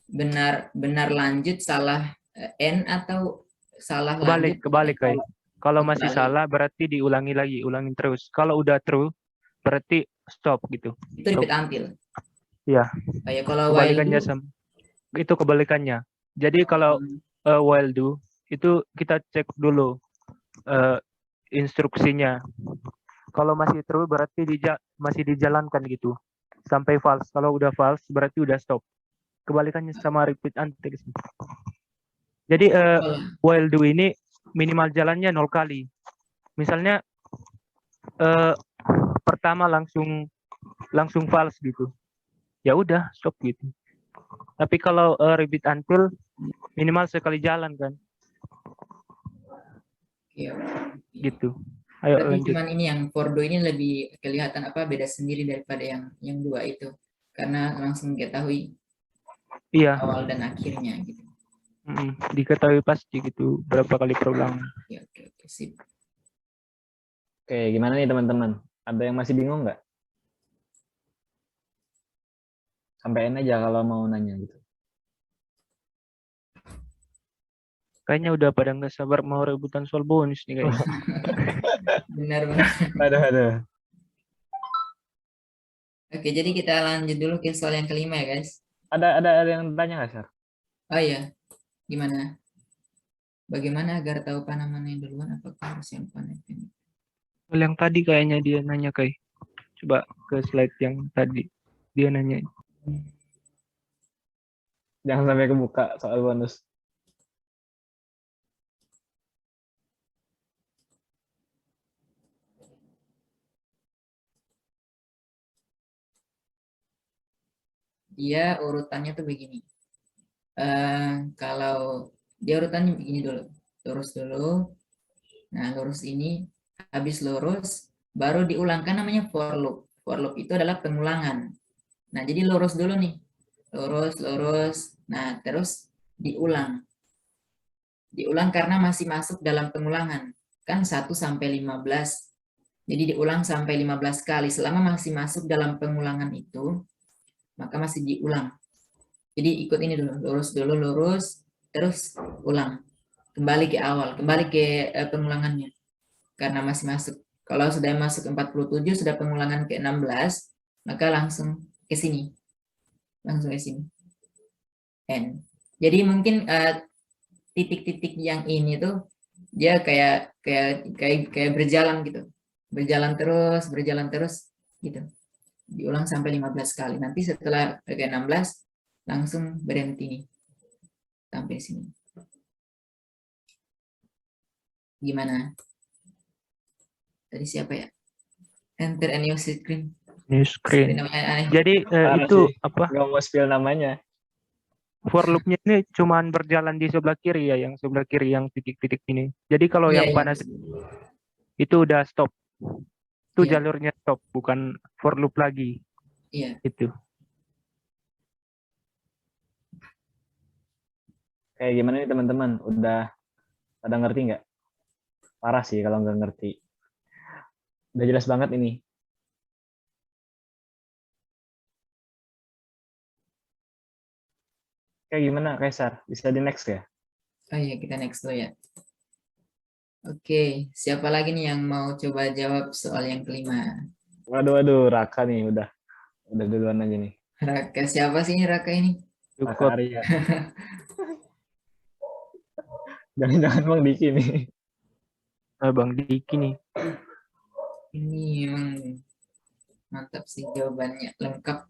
benar lanjut, salah end, atau salah lanjut. Kebalik kayak. Kalau masih Kebalik. salah berarti diulangi lagi, ulangin terus. Kalau udah true berarti stop gitu. Itu repeat until. Iya. Kayak kalau while Kebalikannya do, sama. Itu kebalikannya. Jadi kalau while do itu kita cek dulu instruksinya. Kalau masih true berarti masih dijalankan gitu sampai false. Kalau udah false berarti udah stop. Kebalikannya sama repeat until. Jadi while do ini minimal jalannya 0 kali. Misalnya pertama langsung false gitu. Ya udah stop gitu. Tapi kalau repeat until minimal sekali jalan kan. iya. Gitu. Ayo Berarti lanjut. cuman ini yang for do ini lebih kelihatan apa beda sendiri daripada yang dua itu, karena langsung ketahui Iya. awal dan akhirnya gitu. Diketahui pasti gitu berapa kali perulangan. Ya, oke, sip. Oke, gimana nih teman-teman? Ada yang masih bingung nggak? Sampaiin aja kalau mau nanya gitu. Kayaknya udah pada nggak sabar mau rebutan soal bonus nih kayaknya. Benar. Aduh. Oke, jadi kita lanjut dulu ke soal yang kelima ya guys. Ada yang tanya nggak, Sir? Oh iya, gimana? Bagaimana agar tahu panah mana yang duluan? Apakah harus yang panah ini? Soal yang tadi kayaknya dia nanya kayak. Coba ke slide yang tadi dia nanya. Jangan sampai kebuka soal bonus. Dia urutannya tuh begini. Kalau dia urutannya begini dulu, lurus dulu. Nah, lurus ini, habis lurus baru diulangkan, namanya for loop. For loop itu adalah pengulangan. Nah, jadi lurus dulu nih, lurus. Nah, terus diulang karena masih masuk dalam pengulangan. Kan 1 sampai 15. Jadi diulang sampai 15 kali. Selama masih masuk dalam pengulangan itu, maka masih diulang. Jadi ikut ini dulu, lurus, terus ulang. Kembali ke awal, kembali ke pengulangannya. Karena masih masuk. Kalau sudah masuk 47, sudah pengulangan ke 16, maka langsung ke sini. N. Jadi mungkin titik-titik yang ini tuh dia kayak berjalan gitu. Berjalan terus gitu. Diulang sampai 15 kali. Nanti setelah ke 16 langsung berhenti nih. Sampai sini. Gimana? Tadi siapa ya? Enter a new screen. New screen. Namanya aneh. Jadi itu apa? Nggak mau spill namanya. For loop-nya ini cuman berjalan di sebelah kiri ya, yang sebelah kiri yang titik-titik ini. Jadi kalau Iya, yang iya. panas itu udah stop. Itu Iya. jalurnya stop, bukan for loop lagi. Iya. Itu. Kayak gimana nih teman-teman? Udah pada ngerti nggak? Parah sih kalau nggak ngerti. Udah jelas banget ini. Kayak gimana, Kaisar? Bisa di next ya? Oh iya, kita next dulu ya. Oke, siapa lagi nih yang mau coba jawab soal yang kelima? Waduh, Raka nih udah duluan aja nih. Raka, siapa sih ini Raka ini? Raka Cukup. Arya. Jangan-jangan Bang Diki nih. Bang Diki nih. Ini memang mantap sih jawabannya, lengkap.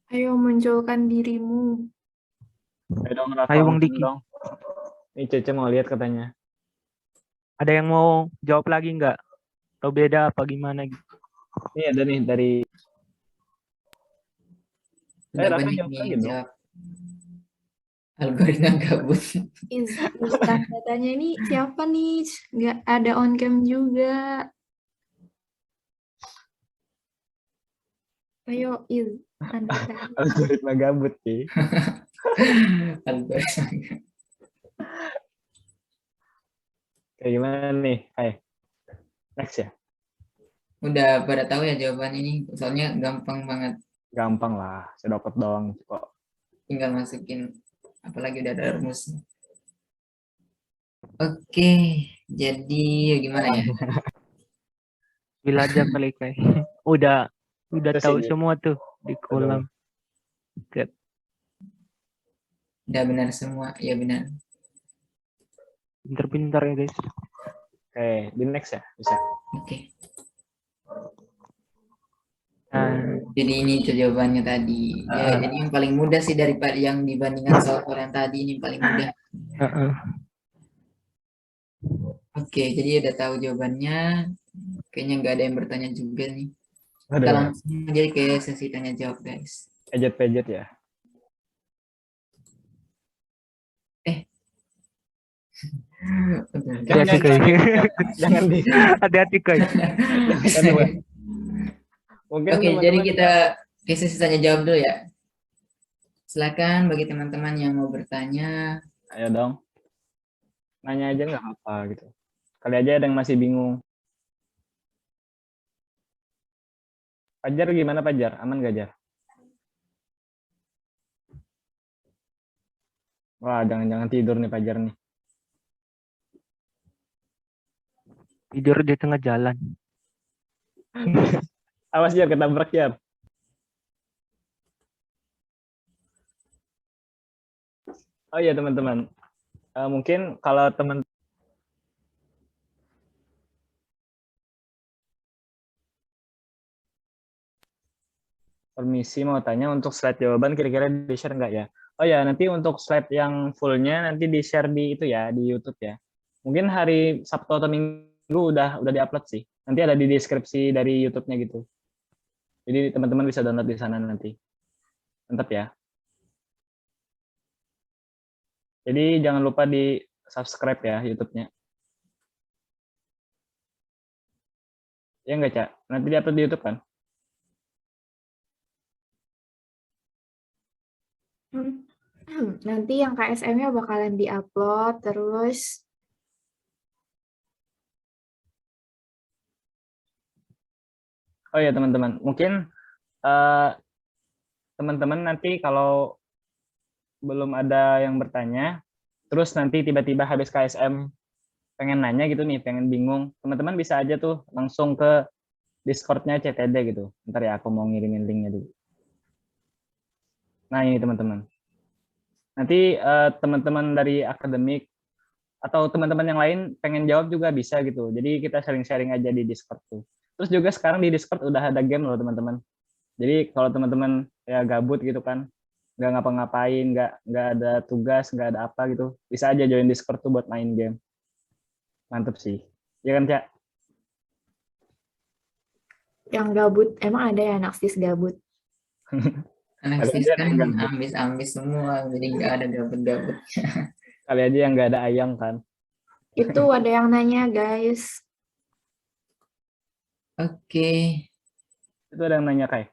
Ayo munculkan dirimu. Ayo dong Raka, Ayo, Bang on cam Diki. dong. Ini Cece mau lihat katanya. Ada yang mau jawab lagi nggak? Atau beda apa gimana? Ini ada nih dari Udah Raka banyak jawab nih lagi yang dong. jawab. Algoritma gabut. Instan datanya ini siapa nih? Nggak ada on cam juga. Ayo, instan datanya. Algoritma gabut sih. Algoritma. Kayak gimana nih? Hai. Next ya. Udah pada tahu ya jawaban ini, soalnya gampang banget. Gampang lah, saya dapat doang kok. Tinggal masukin, apalagi udah ada rumusnya. Oke, jadi gimana ya? Bila aja kali kayak. Udah Terus tahu ini. semua tuh di kolam. Udah benar semua, ya benar. Pintar-pintar ya guys. Oke, di next ya, bisa. Oke, Nah, jadi ini tuh jawabannya tadi. Ya, jadi yang paling mudah sih daripada yang dibandingkan soal yang tadi, ini paling mudah. Oke, jadi udah tahu jawabannya. Kayaknya nggak ada yang bertanya juga nih. Kita Waduh, langsung aja ke sesi tanya jawab, guys. pejet-pejet ya. hati-hati Jangan, guys. Jangan di. Hati-hati guys. Mungkin Oke, teman-teman jadi kita ke sesi tanya jawab dulu ya. Silakan bagi teman-teman yang mau bertanya. ayo dong. Nanya aja nggak apa gitu. Kali aja ada yang masih bingung. Pajar gimana Pajar? Aman gak Jar? Wah, jangan-jangan tidur nih Pajar nih. Tidur di tengah jalan. Awas Jar, ketabrak Jar. Oh iya teman-teman. Mungkin kalau teman permisi mau tanya untuk slide jawaban kira-kira di-share nggak ya? Oh ya, nanti untuk slide yang fullnya nanti di-share di itu ya, di YouTube ya. Mungkin hari Sabtu atau Minggu udah di-upload sih. Nanti ada di deskripsi dari YouTube-nya gitu. Jadi teman-teman bisa download di sana nanti. Mantap ya. Jadi jangan lupa di subscribe ya YouTube-nya. Ya nggak, Cak? Nanti di-upload di YouTube kan? Nanti yang KSM-nya bakalan di-upload, terus Oh ya teman-teman, mungkin teman-teman nanti kalau belum ada yang bertanya, terus nanti tiba-tiba habis KSM pengen nanya gitu nih, pengen bingung, teman-teman bisa aja tuh langsung ke Discord-nya CTD gitu. Ntar ya aku mau ngirimin linknya dulu. Nah ini teman-teman. Nanti teman-teman dari akademik atau teman-teman yang lain pengen jawab juga bisa gitu. Jadi kita sharing-sharing aja di Discord tuh. Terus juga sekarang di Discord udah ada game loh teman-teman. Jadi kalau teman-teman ya gabut gitu kan, nggak ngapa-ngapain, nggak ada tugas, nggak ada apa gitu, bisa aja join Discord tuh buat main game. Mantep sih. Ya kan, Cak? yang gabut, emang ada ya anak sis gabut? Anak Kali sis aja kan yang gabut. ambis-ambis semua, jadi nggak ada gabut-gabut. Kali aja yang nggak ada ayang kan. Itu ada yang nanya, guys. Oke, Itu ada yang nanya kayak.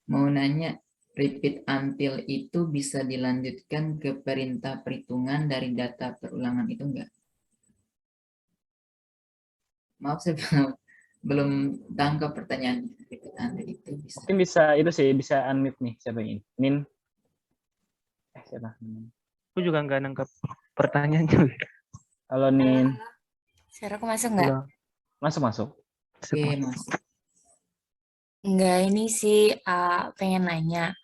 mau nanya, repeat until itu bisa dilanjutkan ke perintah perhitungan dari data perulangan itu enggak? Maaf, saya belum tangkap pertanyaan repeat until itu bisa. Mungkin bisa itu sih, bisa unmute nih siapa ini? Nin. Siapa? Aku juga nggak nangkap pertanyaannya. Halo Nin. Suara aku masuk nggak? Halo. Masuk. Oke, Mas. Nggak, ini sih pengen nanya.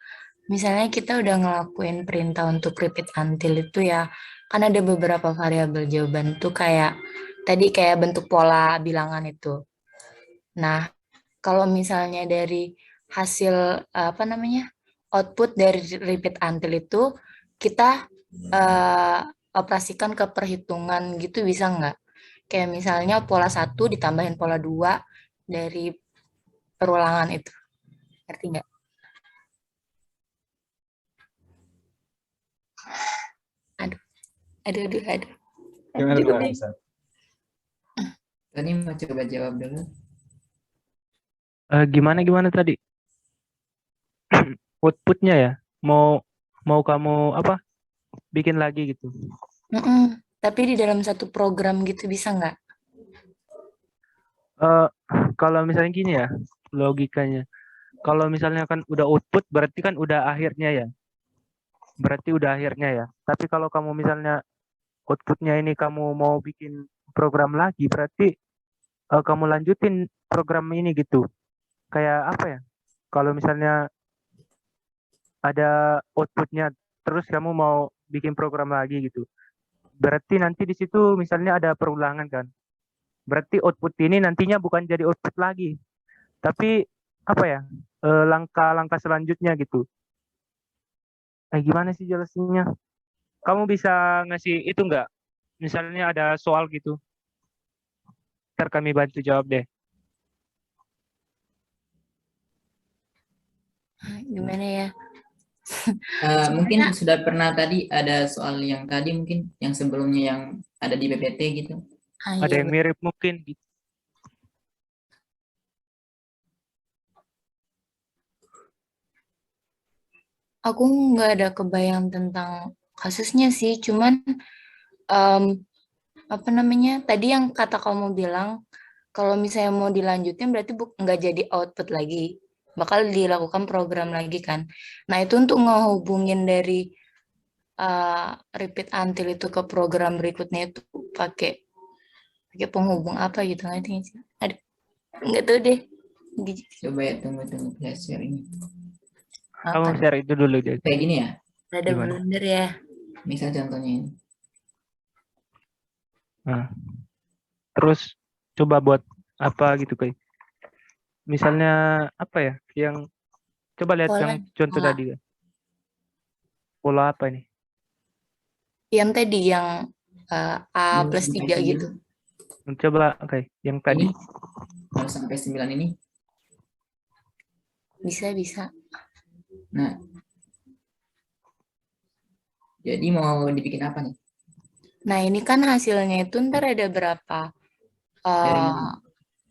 Misalnya kita udah ngelakuin perintah untuk repeat until itu ya, kan ada beberapa variabel jawaban tuh kayak tadi kayak bentuk pola bilangan itu. Nah, kalau misalnya dari hasil apa namanya output dari repeat until itu kita operasikan ke perhitungan gitu bisa nggak? Kayak misalnya pola 1 ditambahin pola 2 dari perulangan itu. Ngerti nggak? Aduh. Gimana Aduh tuh deh. Ustaz? Tadi mau coba jawab dulu. Gimana tadi? Outputnya ya? Mau kamu apa? Bikin lagi gitu. Tapi di dalam satu program gitu bisa nggak? Kalau misalnya gini ya, logikanya. Kalau misalnya kan udah output, berarti kan udah akhirnya ya. Berarti udah akhirnya ya. Tapi kalau kamu misalnya outputnya ini kamu mau bikin program lagi, berarti kamu lanjutin program ini gitu. Kayak apa ya? Kalau misalnya ada outputnya, terus kamu mau bikin program lagi gitu. Berarti nanti di situ misalnya ada perulangan kan. Berarti output ini nantinya bukan jadi output lagi, tapi apa ya? Langkah-langkah selanjutnya gitu. Gimana sih jelasinnya? Kamu bisa ngasih itu nggak? Misalnya ada soal gitu. Ntar kami bantu jawab deh. Gimana ya? Mungkin sudah pernah tadi ada soal yang tadi mungkin yang sebelumnya yang ada di PPT gitu. Ada Iya, yang mirip mungkin gitu. aku nggak ada kebayang tentang kasusnya sih, cuman apa namanya? Tadi yang kata kamu bilang kalau misalnya mau dilanjutin berarti nggak jadi output lagi, bakal dilakukan program lagi kan. Nah itu untuk ngehubungin dari repeat until itu ke program berikutnya itu pakai penghubung apa gitu nanti sih. Aduh, nggak tahu deh. Coba ya tunggu saya share ini. Kamu Apa? share itu dulu deh. Kayak gini ya. Ada Gimana? blunder ya. Misal contohnya ini. Nah, terus coba buat apa gitu kayak. Misalnya apa ya? Yang coba lihat Pola, yang contoh pola. tadi ya. Pola apa nih? Yang tadi yang A plus 3 gitu. Coba kayak yang tadi. Ini 0 sampai 9 ini. Bisa. Nah, jadi mau dibikin apa nih? Nah, ini kan hasilnya itu ntar ada berapa Dari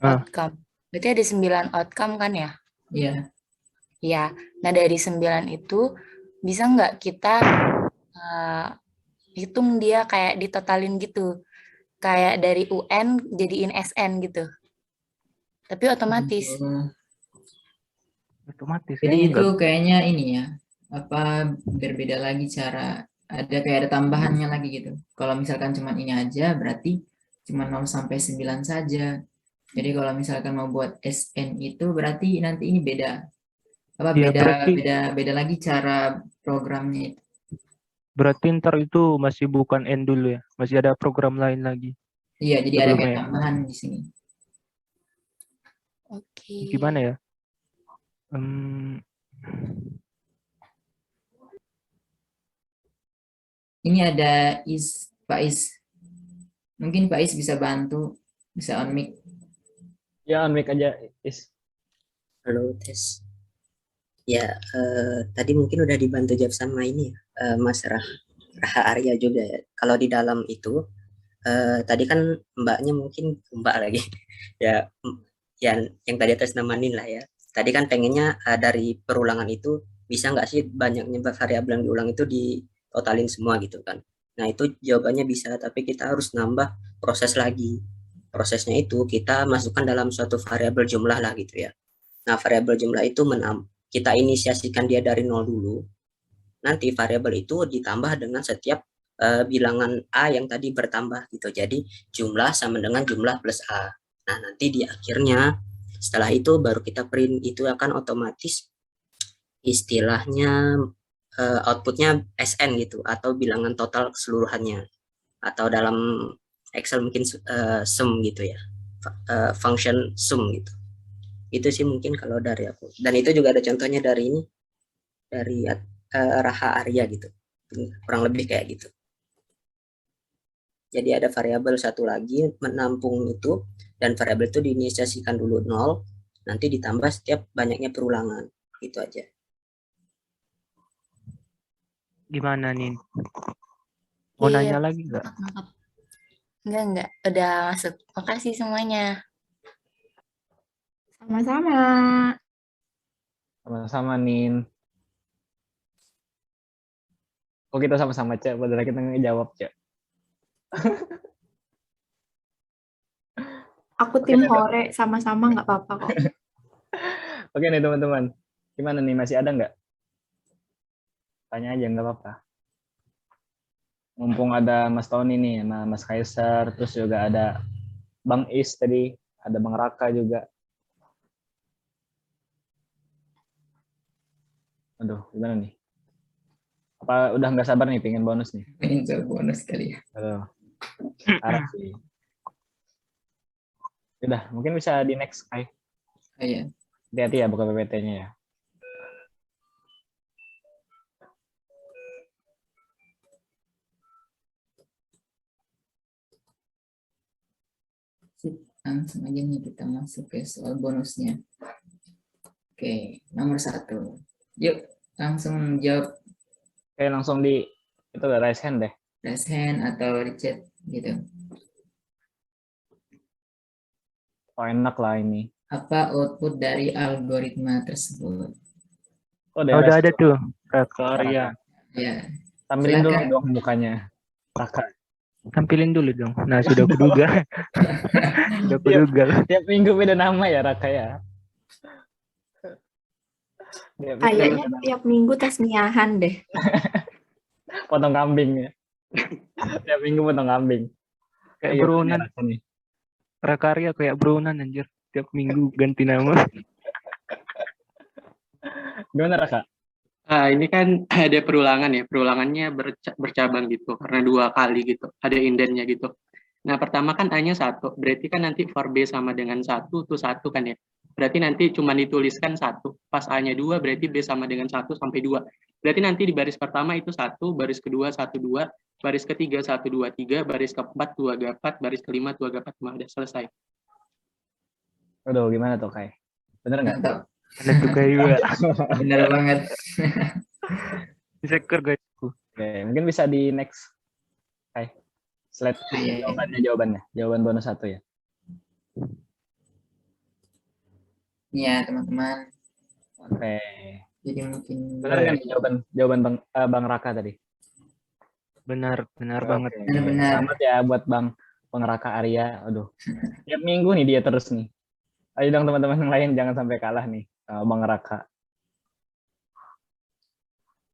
outcome. Berarti ada 9 outcome kan ya? Iya. Ya. Nah, dari 9 itu bisa nggak kita hitung dia kayak ditotalin gitu. Kayak dari UN jadiin SN gitu. Tapi otomatis. Otomatis. Jadi Kayaknya itu enggak. kayaknya ini ya, apa berbeda lagi cara, ada kayak ada tambahannya lagi gitu. Kalau misalkan cuma ini aja berarti cuma 0 sampai 9 saja. Jadi kalau misalkan mau buat SN itu berarti nanti ini beda. Apa Ya, beda lagi cara programnya itu. berarti ntar itu masih bukan N dulu ya. Masih ada program lain lagi. Iya, jadi ada kayak Sebelumnya. tambahan di sini. Oke. Gimana ya? Ini ada Pak Is. Mungkin Pak Is bisa bantu, bisa on mic. Ya, on mic aja, Is. Halo, tes. Ya, tadi mungkin udah dibantu jawab sama ini ya, Mas Raha Arya juga ya. Kalau di dalam itu, tadi kan mbaknya mungkin mbak lagi, ya, yang tadi atas nama Nin lah ya. Tadi kan pengennya dari perulangan itu bisa nggak sih banyaknya variabel yang diulang itu ditotalin semua gitu kan. Nah itu jawabannya bisa, tapi kita harus nambah proses lagi. Prosesnya itu kita masukkan dalam suatu variabel jumlah lah gitu ya. Nah, variabel jumlah itu kita inisiasikan dia dari nol dulu. Nanti variabel itu ditambah dengan setiap bilangan A yang tadi bertambah gitu. Jadi jumlah sama dengan jumlah plus A. Nah, nanti di akhirnya setelah itu baru kita print, itu akan otomatis istilahnya outputnya SN gitu, atau bilangan total keseluruhannya, atau dalam Excel mungkin sum gitu ya, function sum gitu. Itu sih mungkin kalau dari aku, dan itu juga ada contohnya dari ini, dari Raha Arya gitu, kurang lebih kayak gitu. Jadi ada variabel satu lagi menampung itu, dan variabel itu diinisiasikan dulu 0, nanti ditambah setiap banyaknya perulangan, gitu aja. Gimana nih? Mau Iya, nanya lagi nggak? lengkap. Enggak, udah masuk. Makasih semuanya. Sama-sama. Sama-sama, Nin. Oh, kita sama-sama, Cek. Padahal kita ngejawab, Cek. Aku tim Hore, sama-sama nggak apa-apa kok. Oke nih, teman-teman. Gimana nih? Masih ada nggak? Tanya aja, nggak apa-apa. Mumpung ada Mas Tony nih, sama Mas Kaisar, terus juga ada Bang Is tadi, ada Bang Raka juga. Aduh, gimana nih? Apa udah nggak sabar nih pengen bonus nih? Pengen coba bonus kali ya. Aduh, parah sih. Udah, mungkin bisa di next, Kai. Iya. Hati-hati ya buka PPT-nya ya. Langsung aja nih kita masuk ke soal bonusnya. Oke, nomor 1. Yuk, langsung jawab Oke, langsung di itu raise hand deh. raise hand atau di chat gitu. Oh, enak lah ini. Apa output dari algoritma tersebut? Oh, Udah ada tuh. Karya. Ya, Tampilin dulu silakan. dong mukanya. Raka. Tampilin dulu dong. Nah, sudah kuduga. Sudah kuduga. Tiap minggu beda nama ya, Raka ya. Kayaknya tiap minggu tasmiahan deh. Potong kambing ya. Tiap minggu potong kambing. Kayak Brunan. Prakarya kayak Brunan anjir. Tiap minggu ganti nama. Gimana, Raka? Ini kan ada perulangan ya, perulangannya bercabang gitu, karena 2 kali gitu, ada indennya gitu. Nah, pertama kan A-nya 1, berarti kan nanti for B sama dengan 1, itu 1 kan ya. Berarti nanti cuma dituliskan 1, pas A-nya 2, berarti B sama dengan 1 sampai 2. Berarti nanti di baris pertama itu 1, baris kedua 1, 2, baris ketiga 1, 2, 3, baris keempat 2, 4, baris kelima 2, 4, 5, udah selesai. Aduh, gimana tuh, Kai? Bener nggak? Mantap. Ada tuh kayak juga. Bener banget. Diseker guys. Oke, mungkin bisa di next. Kai. Slide jawabannya. Jawaban bonus 1 ya. Ya, teman-teman. Oke. Jadi mungkin Benar kan jawaban Bang Raka tadi? Benar banget. Benar. Selamat ya buat Bang Raka Arya. Aduh. Tiap minggu nih dia terus nih. Ayo dong teman-teman yang lain jangan sampai kalah nih sama Bang Raka.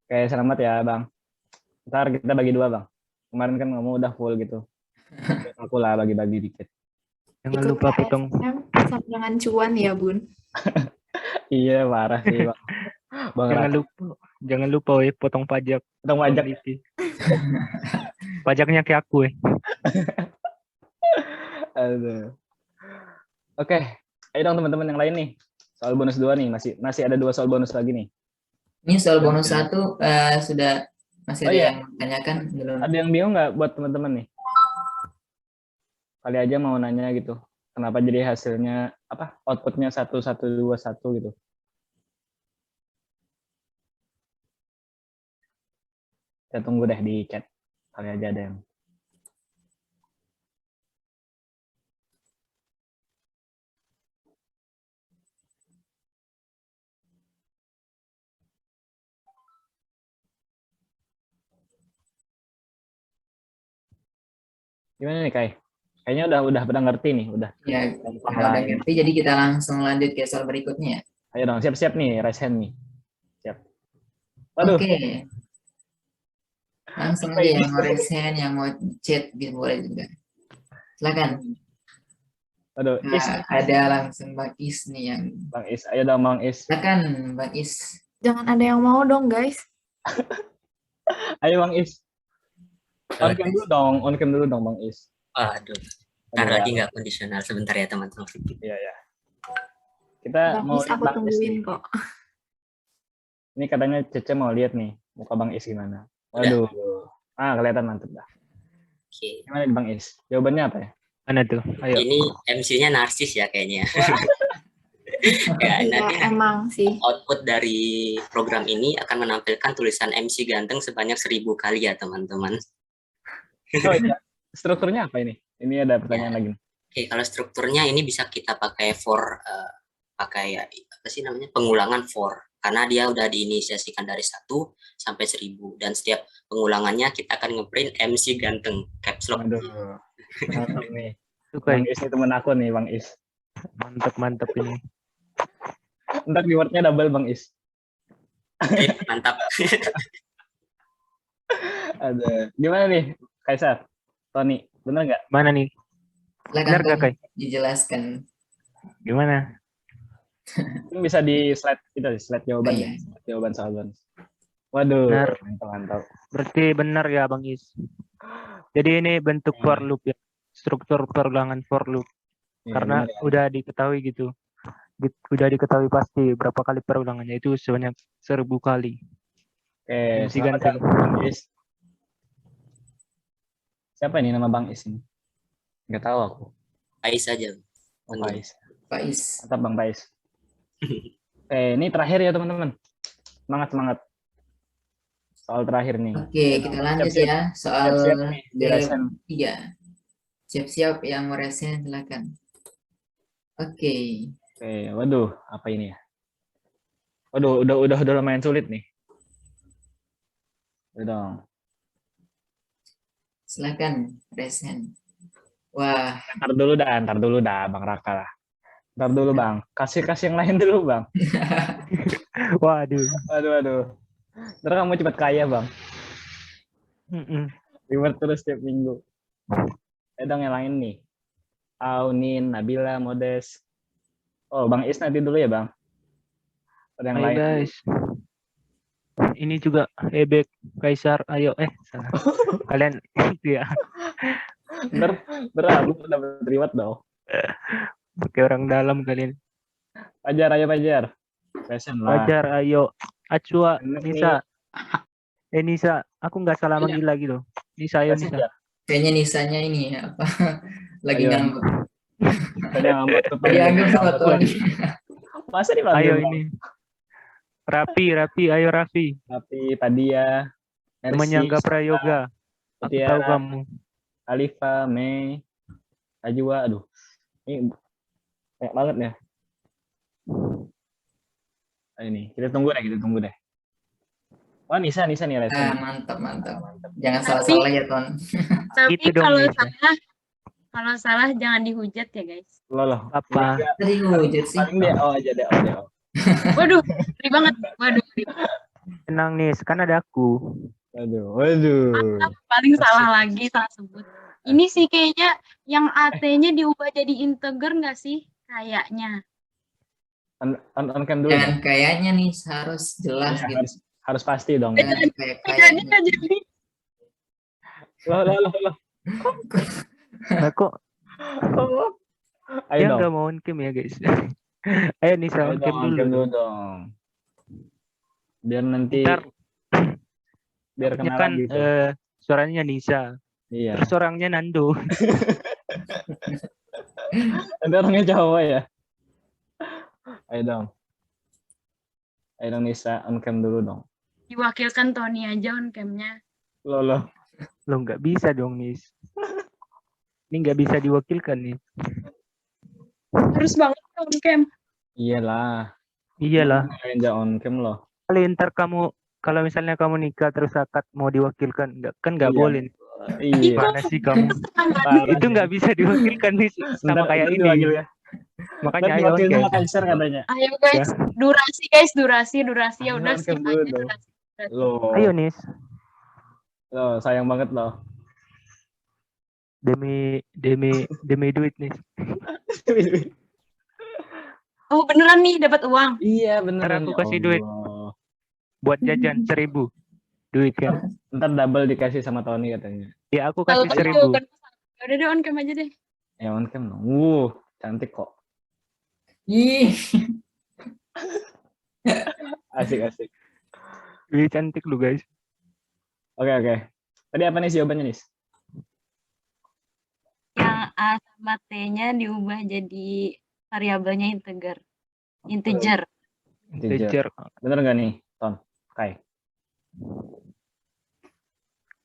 Oke, selamat ya Bang. Ntar kita bagi 2 Bang. Kemarin kan kamu udah full gitu. Aku lah bagi-bagi dikit. Jangan lupa potong. Sama dengan cuan ya, Bun. Iya, parah sih Bang. Jangan lupa we, potong pajak. Potong pajak. Pajaknya kayak aku we. Aduh. Oke, ayo dong teman-teman yang lain nih. Soal bonus 2 nih, masih ada 2 soal bonus lagi nih. Ini soal bonus 1 sudah masih ada yang tanyakan belum? Ada yang bingung nggak buat teman-teman nih? Kali aja mau nanya gitu. Kenapa jadi hasilnya outputnya 1121 gitu? Kita tunggu deh di chat. Kali aja ada yang. Gimana nih Kai? Kayaknya udah pada ngerti nih, udah. Ya, Gampang kalau lah udah ini. ngerti, jadi kita langsung lanjut ke soal berikutnya ya. Ayo dong, siap-siap nih, raise hand nih. Siap. Waduh, Oke, langsung apa aja ini? yang mau resen, yang mau chat, bisa boleh juga. Silakan. Waduh, Is, Nah, ada langsung Bang Is nih yang. Bang Is, ayo dong Bang Is. Silakan Bang Is. Jangan ada yang mau dong, guys. Ayo Bang Is. On cam dulu dong Bang Is. Aduh, ntar lagi nggak kondisional sebentar ya teman-teman. Iya ya. Kita Bang mau Is, lihat aku Bang Is tungguin nih. kok. Ini katanya Cece mau lihat nih muka Bang Is gimana. Waduh. Kelihatan mantep dah. Oke. Gimana nih Bang Is? Jawabannya apa ya? Mana tuh? Ayo. Ini MC-nya narsis ya kayaknya. Ya, Iya, nanti emang sih. output dari program ini akan menampilkan tulisan MC ganteng sebanyak 1000 kali ya teman-teman. Oh iya. Strukturnya apa ini? Ini ada pertanyaan lagi. Oke, kalau strukturnya ini bisa kita pakai pakai apa sih namanya, pengulangan for, karena dia udah diinisiasikan dari 1 sampai 1000 dan setiap pengulangannya kita akan ngeprint MC ganteng caps lock. Aduh. Mantap nih. Suka Bang Is ini temen aku nih Bang Is. mantep ini. Ntar keywordnya double Bang Is. Oke, mantap. Ada. Gimana nih Kaisar? Tony, bener nggak? Mana nih? Silakan Benar gak, Bang, Kai? dijelaskan. Gimana? Ini bisa di slide slide jawaban Iya. ya. Slide jawaban soal bonus. Waduh, Benar. mantap. Berarti benar ya Bang Is. Jadi ini bentuk for loop ya. Struktur perulangan for loop. Iya, Karena bener ya. udah diketahui gitu. Udah diketahui pasti berapa kali perulangannya, itu sebanyak 1000 kali. Oke, MC selamat ganteng. ya, Bang Is. Siapa ini nama Bang Is ini? Nggak tahu aku. Ais saja. Oh, Pais. Pak Is. Mantap Bang Pais. Oke, ini terakhir ya teman-teman. Semangat. Soal terakhir nih. Oke, kita lanjut Siap-siap. ya. Soal Siap-siap nih, di resen. 3. Siap-siap yang mau resen, silakan. Oke. Oke, waduh, apa ini ya? Waduh, udah lumayan sulit nih. Udah dong. Silakan resen. Wah, Ntar dulu dah, Bang Raka lah. Ntar dulu Bang, kasih yang lain dulu Bang. Waduh. Aduh. Ntar kamu cepet kaya Bang. Mm-mm. Reward terus setiap minggu. Dong yang lain nih. Aunin, Nabila, Modes. Oh, Bang Is nanti dulu ya Bang. Ada yang Ayo lain. guys. Ini juga Ebek, Kaisar, ayo. Salah. Kalian itu ya. Ntar aku dapat reward dong. Pakai orang dalam kalian. Pajar, ayo Pajar. Resen lah. Wajar, ayo. Acua, Enak Nisa. Nisa, aku nggak salah Iya. manggil lagi loh. Nisa, ayo Resen, Nisa. Jar. kayaknya Nisanya ini apa? Lagi Ayo. ngambek. Tanya ngambek tuh. Dianggap sama Tony. Masa dipanggil Ayo Bang? ini. Rapi, ayo Raffi. Tapi Padia, Temannya Angga Prayoga. Aku Mutiara, tahu kamu. Alifa, Mei, Ajwa, aduh. Ini banyak banget ya. Ini, kita tunggu deh. Wah, Nisa nih Resen. Mantap. Jangan salah-salah ya, Ton. Tapi Gitu dong, Nisa. kalau salah jangan dihujat ya guys. Loh. Apa? Tadi wujud sih. Paling dia aja deh. Waduh, ngeri banget. Waduh, ngeri banget. Tenang nih, kan ada aku. Waduh. Paling salah lagi, salah sebut. Ini sih kayaknya yang AT-nya diubah jadi integer nggak sih? Kayaknya. On cam dulu. Dan kayaknya nih harus jelas Ya, gitu. harus pasti dong. Dan Jadi kayaknya. nggak jadi. Loh. Nah, kok Ayo dia dong. nggak mau on cam ya guys? Ayo Nisa, Ayo on cam dong, on cam dulu. dulu dong. Biar nanti Ntar biar takutnya kenalan kan gitu. suaranya Nisa. Iya. Terus orangnya Nando. Nanti orangnya cowok ya. Ayo dong Nisa, on cam dulu dong. Diwakilkan Tony aja on cam-nya. Loh. Lo nggak bisa dong, Nis. Ini nggak bisa diwakilkan nih. Harus banget on cam. Iyalah. Iyalah. Aja on cam loh. Kali ntar kamu, kalau misalnya kamu nikah terus akad mau diwakilkan, kan nggak Iya. boleh. Iya. Mana sih kamu? Parah Itu sih. nggak bisa diwakilkan nih sama Ntar kayak diwakil ini. ya. Makanya Ntar ayo on diwakil sama cam. Kaiser katanya. Ayo guys, durasi guys, durasi ya Ayo udah on cam skip dulu aja dong. durasi. Loh. Ayo Nis, Loh, sayang banget loh. demi duit nih. Oh beneran nih dapat uang. Iya Ntar beneran. aku Ya kasih duit Allah. buat jajan 1.000 duit kan. Ntar double dikasih sama Tony katanya. Ya aku Tahu kasih tahu 1.000. jawaban. Udah deh on cam aja deh. Ya on cam dong. Cantik kok. Ih, Asik. Ih, cantik lu guys. Oke. Tadi apa nih jawabannya nih? Yang A sama T-nya diubah jadi variabelnya integer. Integer. Integer. Bener nggak nih, Ton? Kai.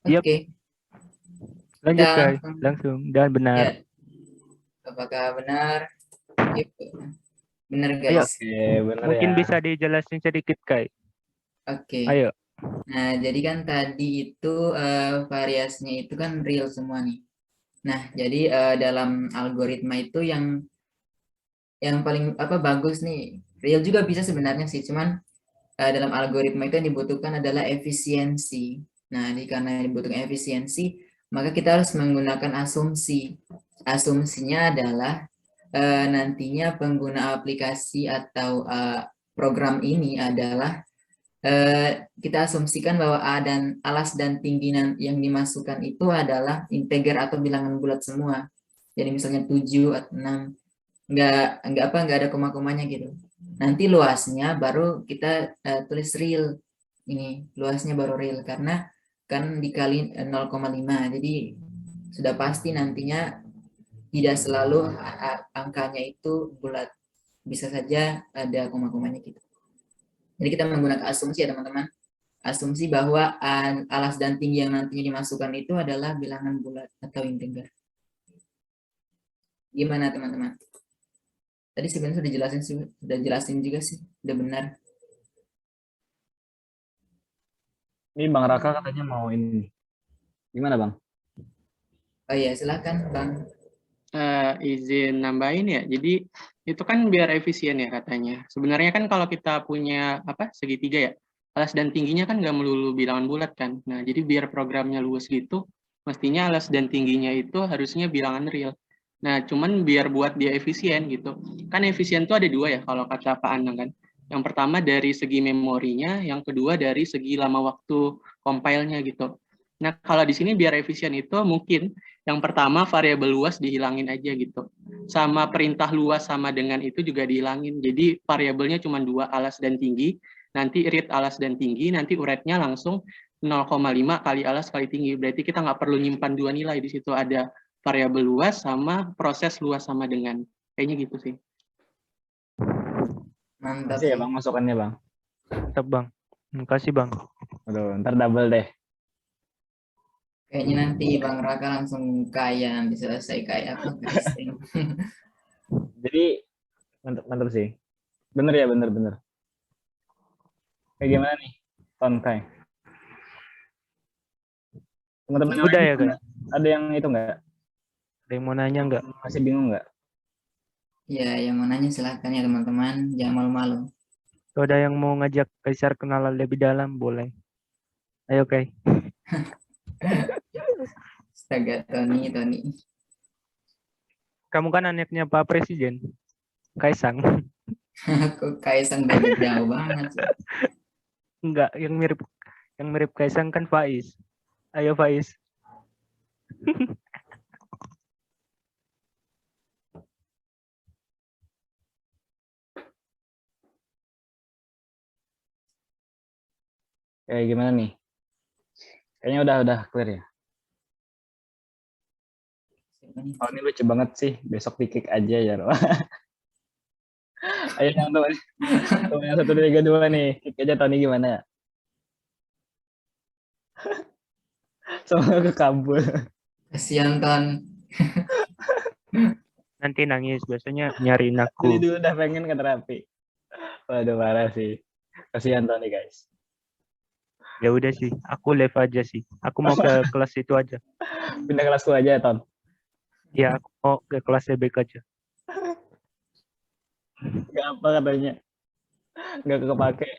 Yap. oke. Lanjut Kita guys, langsung dan benar. Ya. Apakah benar? Gitu. Benar Ayo. guys. Oke, bener Mungkin ya. bisa dijelasin sedikit Kai. Oke. Ayo. Nah, jadi kan tadi itu variasinya itu kan real semua nih. Nah, jadi dalam algoritma itu yang paling bagus nih, real juga bisa sebenarnya sih, cuman dalam algoritma itu yang dibutuhkan adalah efisiensi. Nah, karena yang dibutuhkan efisiensi, maka kita harus menggunakan asumsi. Asumsinya adalah nantinya pengguna aplikasi atau program ini adalah kita asumsikan bahwa alas dan tinggi yang dimasukkan itu adalah integer atau bilangan bulat semua. Jadi misalnya 7 atau 6, nggak ada koma-komanya gitu. Nanti luasnya baru kita tulis real. Ini luasnya baru real karena kan dikali 0,5. Jadi sudah pasti nantinya tidak selalu angkanya itu bulat. Bisa saja ada koma-komanya gitu. Jadi kita menggunakan asumsi ya teman-teman. Asumsi bahwa alas dan tinggi yang nantinya dimasukkan itu adalah bilangan bulat atau integer. Gimana teman-teman? Tadi sebenarnya sudah jelasin juga sih, udah benar. Ini Bang Raka katanya mau ini. Gimana Bang? Oh iya, silakan Bang. Izin nambahin ya. Jadi itu kan biar efisien ya katanya. Sebenarnya kan kalau kita punya segitiga ya, alas dan tingginya kan nggak melulu bilangan bulat kan. Nah jadi biar programnya luas gitu, mestinya alas dan tingginya itu harusnya bilangan real. Nah cuman biar buat dia efisien gitu. Kan efisien tuh ada dua ya kalau kata Pak Anang kan. Yang pertama dari segi memorinya, yang kedua dari segi lama waktu compile-nya gitu. Nah kalau di sini biar efisien itu mungkin yang pertama variabel luas dihilangin aja gitu. Sama perintah luas sama dengan itu juga dihilangin. Jadi variabelnya cuma 2, alas dan tinggi. Nanti read alas dan tinggi, nanti uretnya langsung 0,5 kali alas kali tinggi. Berarti kita nggak perlu nyimpan dua nilai. Di situ ada variabel luas sama proses luas sama dengan. Kayaknya gitu sih. Mantap Makasih ya sih. Bang masukannya Bang. Mantap Bang. Makasih Bang. Aduh, ntar double deh. Kayaknya nanti Bang Raka langsung kaya, nanti selesai kaya apa Kristen. Jadi mantap sih. Bener ya, bener. Kayak gimana nih, Ton Kai? Teman-teman yang Udah lain ya guys. ada yang itu nggak? Ada yang mau nanya nggak? Masih bingung nggak? Ya, yang mau nanya silakan ya teman-teman, jangan malu-malu. Kalau ada yang mau ngajak Kaisar kenalan lebih dalam, boleh. Ayo Kai. Astaga, Tony. Kamu kan anaknya Pak Presiden. Kaisang. Kok Kaisang beda jauh banget sih. Enggak, yang mirip Kaisang kan Faiz. Ayo Faiz. Kayak gimana nih? Kayaknya udah clear ya. Oh ini lucu banget sih. Besok di kick aja ya. Ayo yang teman yang 1, 3, 2 nih. Kick aja Tony gimana ya? Semoga kekabul. Kasihan Ton. Nanti nangis, biasanya nyariin Jadi aku. dulu udah pengen ke terapi. Waduh, parah sih. Kasihan Tony, guys. Ya udah sih, aku live aja sih. Aku mau ke kelas itu aja. Pindah kelasku aja ya, Ton. Ya, aku mau ke kelas EBK aja. Gak apa katanya. Gak kepake.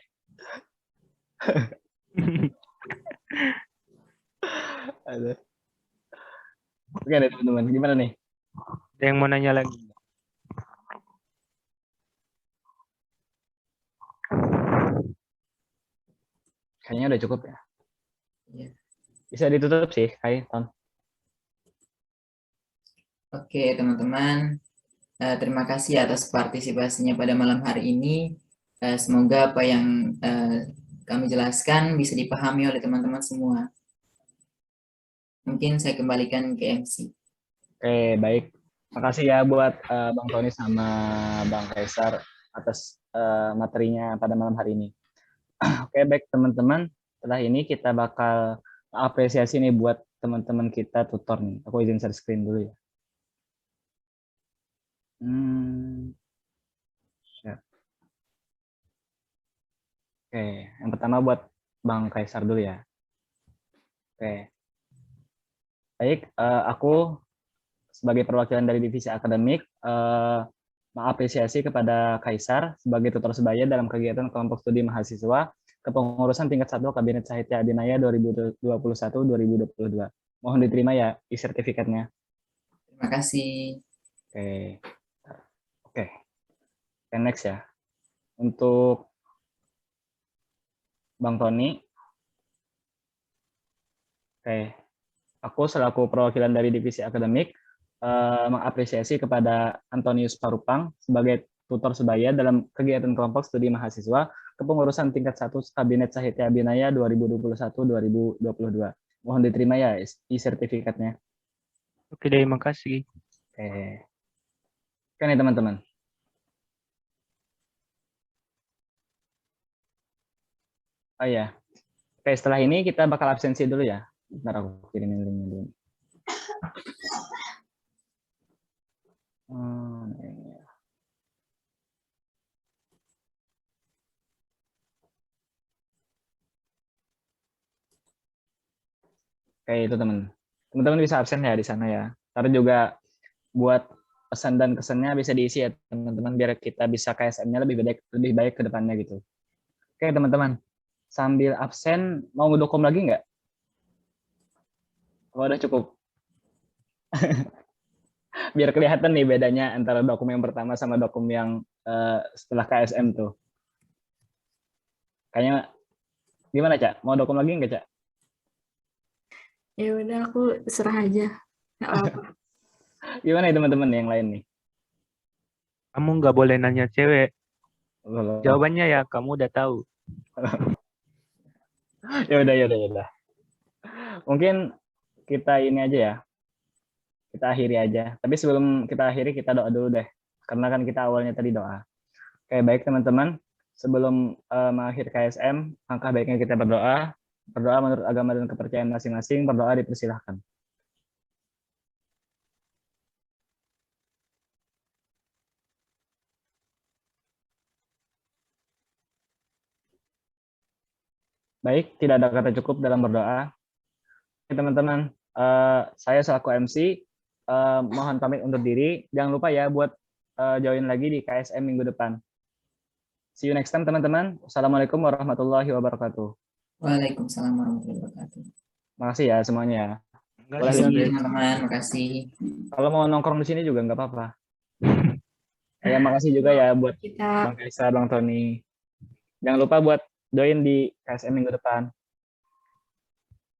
Aduh. Oke deh teman-teman, gimana nih? Ada yang mau nanya lagi? Kayaknya udah cukup ya. Iya. Bisa ditutup sih, Hai, Ton. Oke, teman-teman. Terima kasih atas partisipasinya pada malam hari ini. Semoga apa yang kami jelaskan bisa dipahami oleh teman-teman semua. Mungkin saya kembalikan ke MC. Oke, baik. Makasih ya buat Bang Tony sama Bang Kaisar atas materinya pada malam hari ini. Oke, baik teman-teman. Setelah ini kita bakal apresiasi nih buat teman-teman kita tutor nih. Aku izin share screen dulu ya. Share. Oke, yang pertama buat Bang Kaisar dulu ya. Oke. Baik, aku sebagai perwakilan dari divisi akademik mengapresiasi kepada Kaisar sebagai tutor sebaya dalam kegiatan kelompok studi mahasiswa kepengurusan tingkat 1 Kabinet Sahitya Adinaya 2021-2022. Mohon diterima ya e-sertifikatnya. Terima kasih. Oke. Oke. Next ya. Untuk Bang Tony. Oke. Aku selaku perwakilan dari divisi akademik mengapresiasi kepada Antonius Parupang sebagai tutor sebaya dalam kegiatan kelompok studi mahasiswa kepengurusan tingkat 1 Kabinet Sahitya Binaya 2021-2022. Mohon diterima ya e-sertifikatnya. Oke deh, makasih. Oke. Oke nih teman-teman. Oh ya. Oke, setelah ini kita bakal absensi dulu ya. Bentar aku kirimin linknya dulu. Kayak itu teman-teman bisa absen ya di sana ya. Ntar juga buat pesan dan kesannya bisa diisi ya teman-teman biar kita bisa KSM-nya lebih baik ke depannya gitu. Oke teman-teman, sambil absen mau ngedokum lagi nggak? Oh, udah cukup. Biar kelihatan nih bedanya antara dokum yang pertama sama dokum yang setelah KSM tuh. Kayaknya gimana Cak? Mau dokum lagi nggak Cak? Ya udah aku serah aja. Nggak apa-apa. Gimana ya teman-teman yang lain nih? Kamu nggak boleh nanya cewek. Loh. Jawabannya ya kamu udah tahu. Ya udah. Mungkin kita ini aja ya. Kita akhiri aja. Tapi sebelum kita akhiri kita doa dulu deh. Karena kan kita awalnya tadi doa. Oke, baik teman-teman. Sebelum mengakhiri KSM, langkah baiknya kita berdoa. Berdoa menurut agama dan kepercayaan masing-masing. Berdoa dipersilahkan. Baik, tidak ada kata cukup dalam berdoa. Teman-teman, saya selaku MC mohon pamit undur diri. Jangan lupa ya buat join lagi di KSM minggu depan. See you next time teman-teman. Assalamualaikum warahmatullahi wabarakatuh. Waalaikumsalam warahmatullahi wabarakatuh. Makasih ya semuanya. Terima kasih teman-teman, makasih. Kalau mau nongkrong di sini juga nggak apa-apa. Ya, makasih juga ya buat Kita Bang Kaisar, Bang Tony. Jangan lupa buat join di KSM minggu depan.